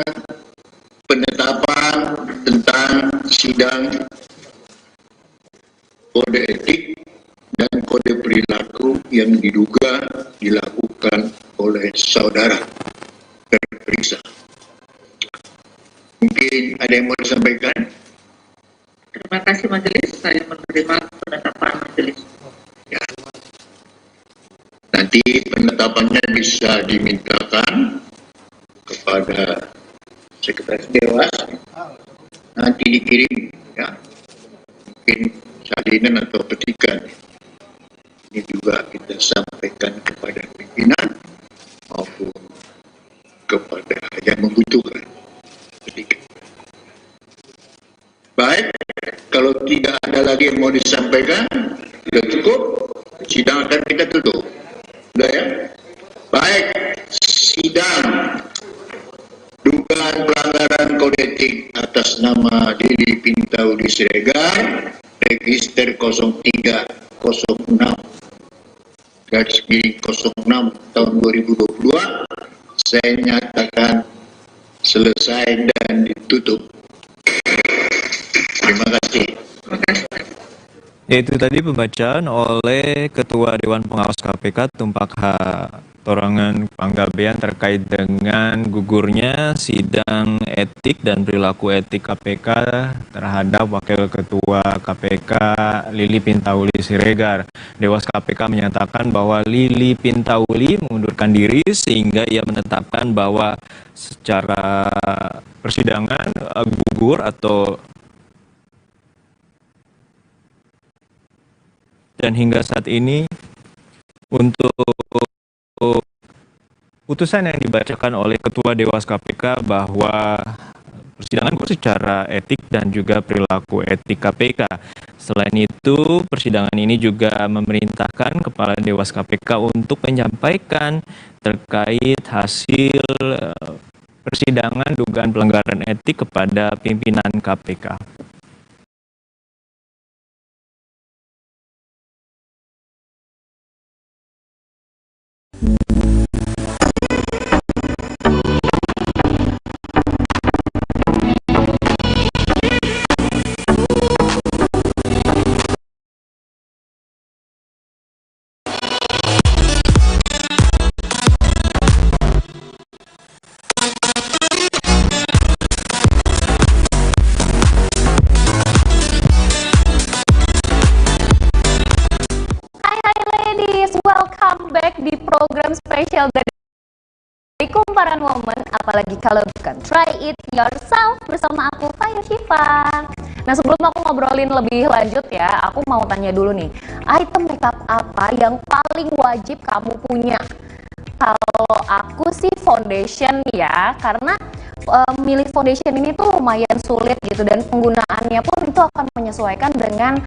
penetapan tentang sidang kode etik dan kode perilaku yang diduga dilakukan oleh saudara terperiksa. Mungkin ada yang mau disampaikan? Terima kasih majelis, saya menerima penetapan majelis. Ya. Nanti penetapannya bisa dimintakan kepada Sekretaris Dewas, nanti dikirim, ya. Mungkin salinan atau petikan. Ini juga kita sampaikan kepada pimpinan maupun kepada yang membutuhkan. Baik, kalau tidak ada lagi yang mau disampaikan, sudah cukup, sidang akan kita tutup. Sudah ya? Baik, sidang dugaan pelanggaran kode etik atas nama Lili Pintauli Siregar, register 0306 garis miring 06 tahun 2022, saya nyatakan selesai dan ditutup. Terima kasih. Yaitu tadi pembacaan oleh Ketua Dewan Pengawas KPK Tumpak H. Torangan Panggabean terkait dengan gugurnya sidang etik dan perilaku etik KPK terhadap Wakil Ketua KPK Lili Pintauli Siregar. Dewas KPK menyatakan bahwa Lili Pintauli mengundurkan diri sehingga ia menetapkan bahwa secara persidangan gugur atau dan hingga saat ini untuk putusan yang dibacakan oleh Ketua Dewas KPK bahwa persidangan secara etik dan juga perilaku etik KPK. Selain itu, persidangan ini juga memerintahkan Kepala Dewas KPK untuk menyampaikan terkait hasil persidangan dugaan pelanggaran etik kepada pimpinan KPK. spesial dari Kumparan Woman, apalagi kalau bukan Try It Yourself bersama aku, Faya Syifa. Nah, sebelum aku ngobrolin lebih lanjut ya, aku mau tanya dulu nih, item makeup apa yang paling wajib kamu punya? Kalau aku sih foundation ya, karena milih foundation ini tuh lumayan sulit gitu, dan penggunaannya pun itu akan menyesuaikan dengan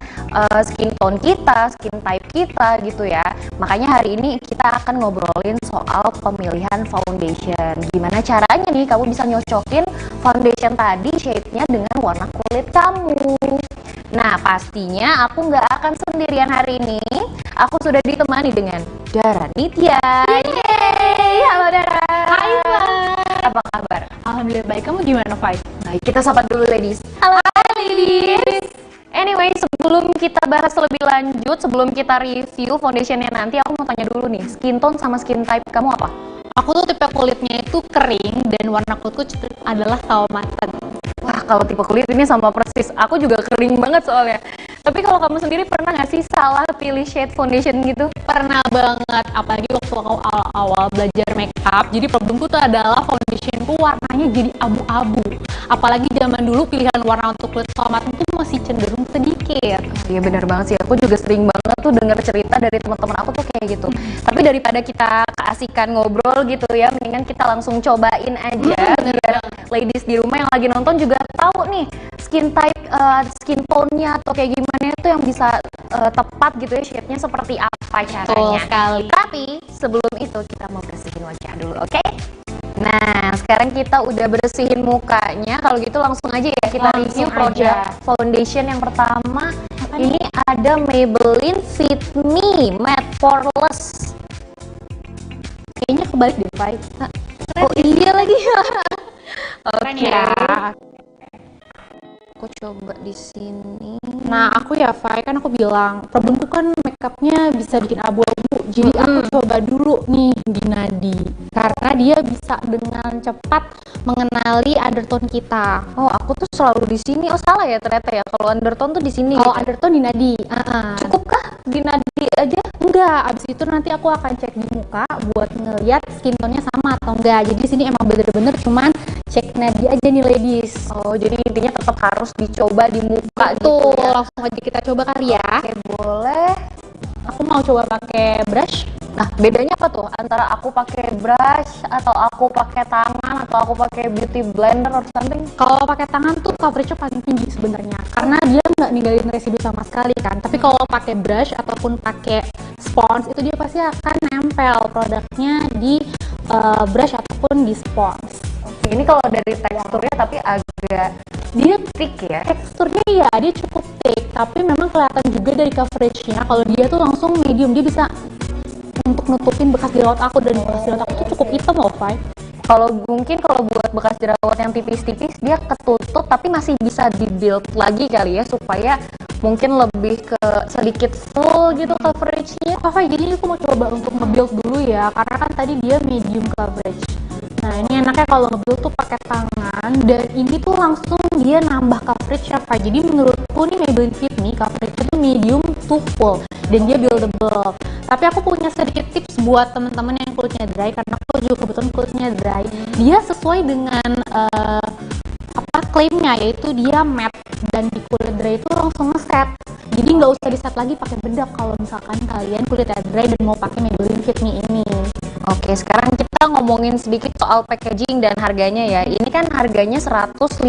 skin tone kita, skin type kita gitu ya. Makanya hari ini kita akan ngobrolin soal pemilihan foundation. Gimana caranya nih kamu bisa nyocokin foundation tadi shade-nya dengan warna kulit kamu. Nah, pastinya aku nggak akan sendirian hari ini. Aku sudah ditemani dengan Dara Nitya. Yeay, halo Dara. Hai, Fai. Apa kabar? Alhamdulillah baik. Kamu gimana, Fai? Baik, kita sapa dulu ladies. Halo ladies. Anyway, sebelum kita bahas lebih lanjut, sebelum kita review foundationnya nanti, aku mau tanya dulu nih, skin tone sama skin type kamu apa? Aku tuh tipe kulitnya itu kering dan warna kulitku adalah sawo mateng. Wah, kalau tipe kulit ini sama persis. Aku juga kering banget soalnya. Tapi kalau kamu sendiri pernah nggak sih salah pilih shade foundation gitu? Pernah banget, apalagi waktu aku awal-awal belajar makeup. Jadi problemku tuh adalah foundationku warnanya jadi abu-abu. Apalagi zaman dulu pilihan warna untuk kulit sawo mateng tuh masih cenderung sedikit. Iya benar banget sih. Aku juga sering banget tuh dengar cerita dari teman-teman aku tuh kayak gitu. Tapi daripada kita keasikan ngobrol gitu ya, mendingan kita langsung cobain aja biar ladies di rumah yang lagi nonton juga tahu nih skin type, skin tone-nya atau kayak gimana itu yang bisa tepat gitu ya, shade-nya seperti apa caranya. Betul sekali. Tapi sebelum itu kita mau bersihin wajah dulu, oke? Nah, sekarang kita udah bersihin mukanya. Kalau gitu langsung aja ya kita review produk foundation yang pertama. Ini ada Maybelline Fit Me Matte Poreless. Kayaknya kebalik deh, Fai. Oh iya lagi. Oke. Aku coba di sini. Nah, aku ya, Fai, kan aku bilang problemku kan makeupnya bisa bikin abu-abu. Jadi aku coba dulu nih di Nadi, karena dia bisa dengan cepat mengenali undertone kita. Oh, aku tuh selalu di sini. Oh, salah ya ternyata ya. Kalau undertone tuh di sini. Kalau gitu. undertone di Nadi. Cukupkah di Nadi aja? Enggak, abis itu nanti aku akan cek di muka buat ngeliat skin tone-nya sama atau enggak. Jadi di sini emang bener-bener cuman cek Nadi aja nih ladies. Oh, jadi intinya tetap harus dicoba di muka gitu gitu ya. Langsung aja kita coba kali ya. Oke, boleh. Aku mau coba pakai brush. Nah, bedanya apa tuh antara aku pakai brush atau aku pakai tangan atau aku pakai beauty blender or something? Kalau pakai tangan tuh coverage-nya paling tinggi sebenarnya, karena dia nggak ninggalin residu sama sekali kan. Tapi kalau pakai brush ataupun pakai spons itu dia pasti akan nempel produknya di brush ataupun di spons. Oke, ini kalau dari teksturnya tapi agak dia thick ya. Teksturnya ya dia cukup thick, tapi memang kelihatan juga dari coverage-nya kalau dia tuh langsung medium, dia bisa untuk nutupin bekas jerawat aku, dan bekas jerawat aku tuh cukup hitam loh, Fai. Kalau mungkin kalau buat bekas jerawat yang tipis-tipis dia ketutup tapi masih bisa di-build lagi kali ya, supaya mungkin lebih ke sedikit full gitu coverage-nya. Fai, jadi aku mau coba untuk nge-build dulu ya, karena kan tadi dia medium coverage. Nah, ini enaknya kalau nge-build tuh pakai tangan, dan ini tuh langsung dia nambah coverage ya, Fai. Jadi menurutku nih Maybelline Fit Me coverage-nya tuh medium to full dan dia buildable. Tapi aku punya sedikit tips buat teman-teman yang kulitnya dry, karena aku juga kebetulan kulitnya dry. Dia sesuai dengan klaimnya, yaitu dia matte, dan di kulit dry itu langsung nge-set. Jadi nggak usah di-set lagi pakai bedak kalau misalkan kalian kulitnya dry dan mau pakai Maybelline Fit Me ini. Oke, sekarang kita ngomongin sedikit soal packaging dan harganya ya. Ini kan harganya 155.000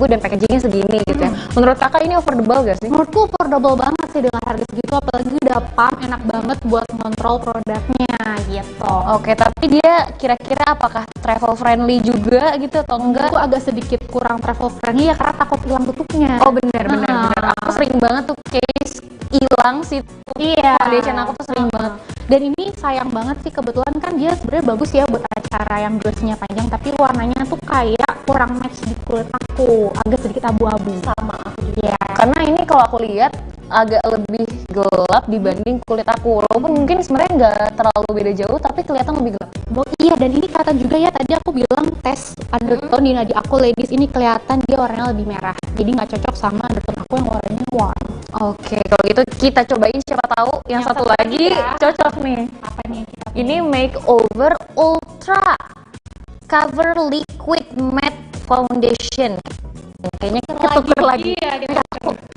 dan packagingnya segini gitu ya. Menurut kakak ini affordable gak sih? Menurutku affordable banget sih dengan harga segitu, apalagi udah pump, enak banget buat ngontrol produknya gitu. Oke, tapi dia kira-kira apakah travel friendly juga gitu atau enggak? Aku agak sedikit kurang travel friendly ya, karena takut hilang tutupnya. Oh benar. Aku sering banget tuh case hilang sih. Iya. Foundation aku tuh sering banget. Dan ini sayang banget sih, kebetulan kan dia sebenarnya bagus ya buat acara yang durasinya panjang, tapi warnanya tuh kayak kurang match di kulit aku, agak sedikit abu-abu. Sama aku juga. Ya. Karena ini kalau aku lihat agak lebih gelap dibanding kulit aku. Walaupun mungkin sebenarnya nggak terlalu beda jauh, tapi kelihatan lebih gelap. Oh iya, dan ini kelihatan juga ya, tadi aku bilang tes undertone di Nadi aku ladies, ini kelihatan dia warnanya lebih merah. Jadi nggak cocok sama undertone aku yang warnanya warm. Oke, kalau gitu kita cobain, siapa tahu yang satu lagi cocok nih. Apa nih? Ini Makeover Ultra Cover Liquid Matte Foundation. Kayaknya ketuker lagi. Iya,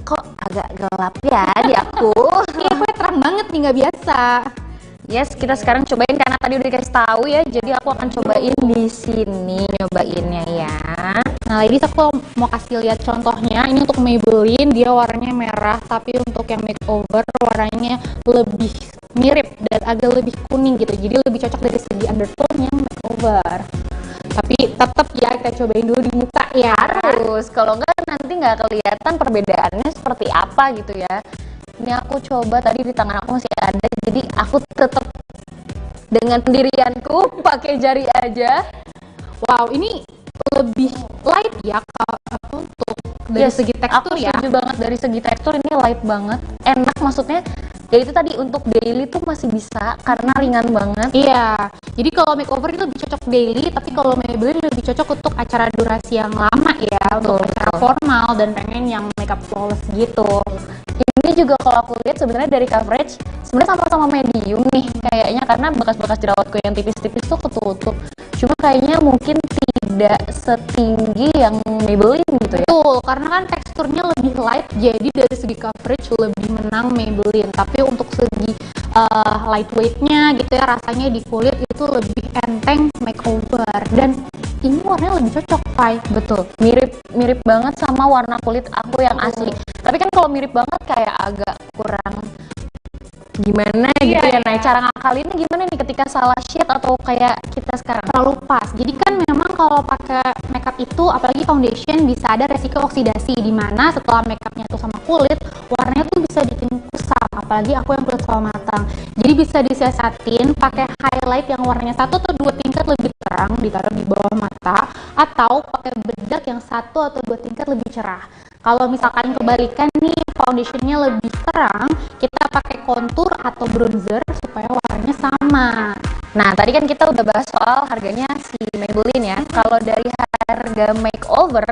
kok agak gelap ya di aku. Iya, gue terang banget nih, nggak biasa. Yes, kita sekarang cobain karena tadi udah dikasih tahu ya. Jadi aku akan cobain di sini nyobainnya ya. Nah, ladies, aku mau kasih lihat contohnya. Ini untuk Maybelline, dia warnanya merah, tapi untuk yang makeover warnanya lebih mirip dan agak lebih kuning gitu. Jadi lebih cocok dari segi undertone yang makeover. Tapi tetap ya kita cobain dulu di muka ya. Harus, kalau enggak nanti nggak kelihatan perbedaannya seperti apa gitu ya. Ini aku coba tadi di tangan aku masih ada, jadi aku tetap dengan pendirianku pakai jari aja. Wow, ini lebih light ya kalau untuk dari segi tekstur ya. Aku setuju banget dari segi tekstur, ini light banget, enak maksudnya. Ya itu tadi untuk daily tuh masih bisa karena ringan banget. Iya. Jadi kalau makeover itu lebih cocok daily, tapi kalau Maybelline lebih cocok untuk acara durasi yang lama ya, untuk acara formal dan pengen yang makeup flawless gitu. Ini juga kalau aku lihat sebenarnya dari coverage sebenarnya sama-sama medium nih kayaknya, karena bekas-bekas jerawatku yang tipis-tipis tuh ketutup. Cuma kayaknya mungkin tidak setinggi yang Maybelline gitu ya. Betul, karena kan teksturnya lebih light, jadi dari segi coverage lebih menang Maybelline. Tapi untuk segi lightweightnya gitu ya, rasanya di kulit itu lebih enteng makeover. Dan ini warnanya lebih cocok, Pai. Betul, mirip banget sama warna kulit aku yang asli. Tapi kan kalau mirip banget kayak agak kurang gimana gitu ya. Nah, cara ngakalinnya gimana nih ketika salah shade atau kayak kita sekarang? Terlalu pas. Jadi kan memang kalau pakai makeup itu, apalagi foundation, bisa ada resiko oksidasi, di mana setelah makeupnya tuh sama kulit, warnanya tuh bisa bikin kusam. Apalagi aku yang kulit sawo matang. Jadi bisa disiasatin pakai highlight yang warnanya 1 atau 2 tingkat lebih terang, ditaruh di bawah mata, atau pakai bedak yang 1 atau 2 tingkat lebih cerah. Kalau misalkan kebalikan nih, foundationnya lebih terang, kita pakai contour atau bronzer supaya warnanya sama. Nah, tadi kan kita udah bahas soal harganya si Maybelline ya. Kalau dari harga makeover,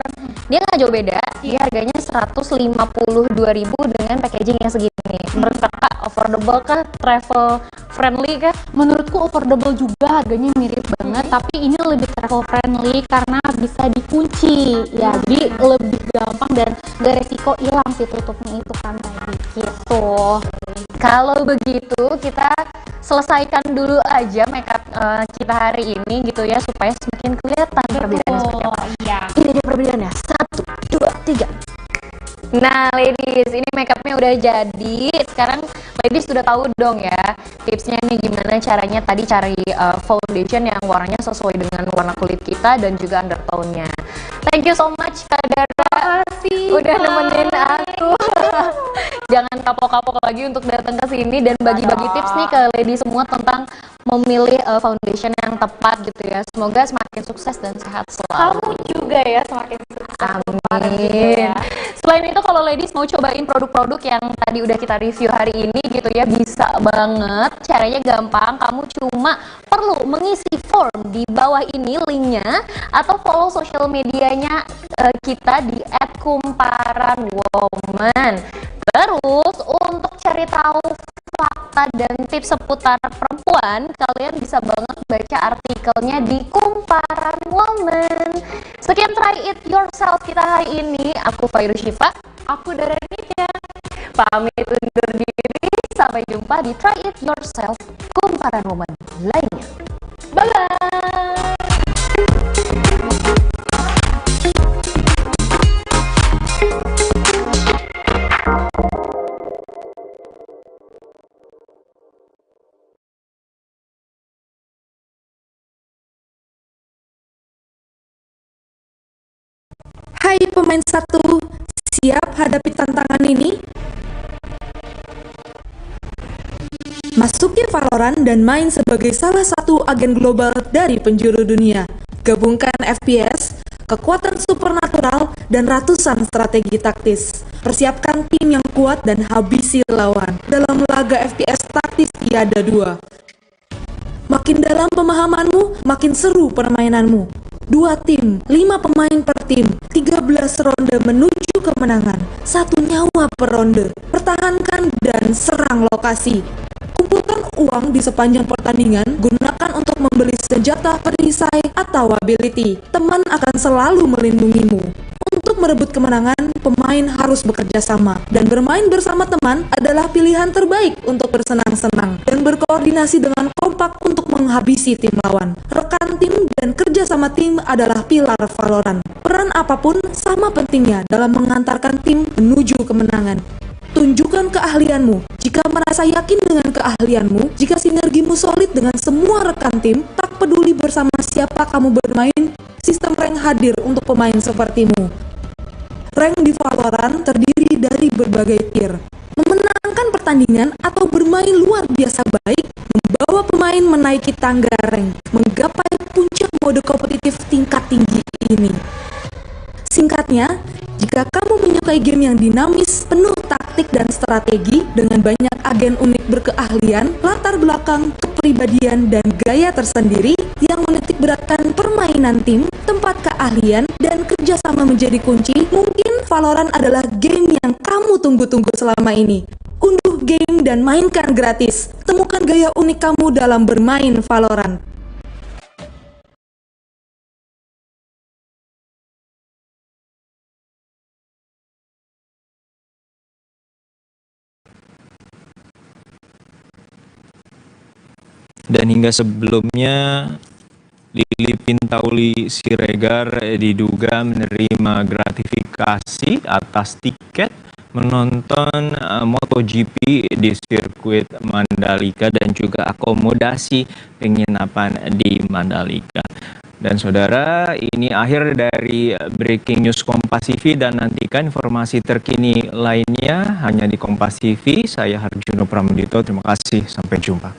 dia nggak jauh beda. Dia harganya 152.000 dengan packaging yang segini. Menurut kakak affordable kah? Travel friendly kah? Menurutku affordable juga, harganya mirip banget, tapi ini lebih travel friendly karena bisa dikunci. Ya, jadi lebih gampang dan gak resiko hilang si tutupnya itu kan tadi gitu. Kalau begitu kita selesaikan dulu aja makeup kita hari ini gitu ya, supaya semakin kelihatan perbedaannya seperti apa. Iya. Ini dia perbedaannya, 1, 2, 3. Nah ladies, ini makeupnya udah jadi. Sekarang ladies sudah tahu dong ya tipsnya nih gimana caranya tadi cari foundation yang warnanya sesuai dengan warna kulit kita dan juga undertone-nya. Thank you so much Kak Dara, udah nemenin aku. Jangan kapok-kapok lagi untuk datang ke sini dan bagi-bagi tips nih ke ladies semua tentang memilih foundation yang tepat gitu ya. Semoga semakin sukses dan sehat selalu. Kamu juga ya semakin sukses. Amin. Selain itu kalau ladies mau cobain produk-produk yang tadi udah kita review hari ini gitu ya, bisa banget. Caranya gampang, kamu cuma perlu mengisi form di bawah ini linknya, atau follow sosial medianya kita di @kumparanwoman. Terus untuk cari tahu fakta dan tips seputar perempuan, kalian bisa banget baca artikelnya di Kumparan Woman. Sekian Try It Yourself kita hari ini. Aku Fairu Syifa, aku Dara Nitya. Pamit undur diri. Sampai jumpa di Try It Yourself Kumparan Woman lainnya. Bye-bye. Hai pemain 1, siap hadapi tantangan ini? Masuki Valorant dan main sebagai salah satu agen global dari penjuru dunia. Gabungkan FPS, kekuatan supernatural, dan ratusan strategi taktis. Persiapkan tim yang kuat dan habisi lawan dalam laga FPS taktis Tiada 2. Makin dalam pemahamanmu, makin seru permainanmu. 2 tim, 5 pemain per tim, 13 ronde menuju kemenangan, 1 nyawa per ronde. Pertahankan dan serang lokasi. Kumpulkan uang di sepanjang pertandingan, gunakan untuk membeli senjata, perisai, atau ability. Teman akan selalu melindungimu. Untuk merebut kemenangan, pemain harus bekerja sama, dan bermain bersama teman adalah pilihan terbaik untuk bersenang-senang dan berkoordinasi dengan kompak untuk menghabisi tim lawan. Rekan tim dan kerja sama tim adalah pilar Valorant. Peran apapun sama pentingnya dalam mengantarkan tim menuju kemenangan. Tunjukkan keahlianmu. Jika merasa yakin dengan keahlianmu, jika sinergimu solid dengan semua rekan tim, tak peduli bersama siapa kamu bermain, sistem rank hadir untuk pemain sepertimu. Rank di Valorant terdiri dari berbagai tier. Memenangkan pertandingan atau bermain luar biasa baik, membawa pemain menaiki tangga rank, menggapai puncak mode kompetitif tingkat tinggi ini. Singkatnya, jika kamu menyukai game yang dinamis, penuh taktik dan strategi, dengan banyak agen unik berkeahlian, latar belakang, kepribadian, dan gaya tersendiri yang menitik beratkan permainan tim, tempat keahlian, dan kerjasama menjadi kunci, mungkin Valorant adalah game yang kamu tunggu-tunggu selama ini. Unduh game dan mainkan gratis. Temukan gaya unik kamu dalam bermain Valorant. Dan hingga sebelumnya, Lili Pintauli Siregar diduga menerima gratifikasi atas tiket menonton MotoGP di sirkuit Mandalika dan juga akomodasi penginapan di Mandalika. Dan saudara, ini akhir dari Breaking News Kompas TV, dan nantikan informasi terkini lainnya hanya di Kompas TV. Saya Harjuno Pramudito, terima kasih, sampai jumpa.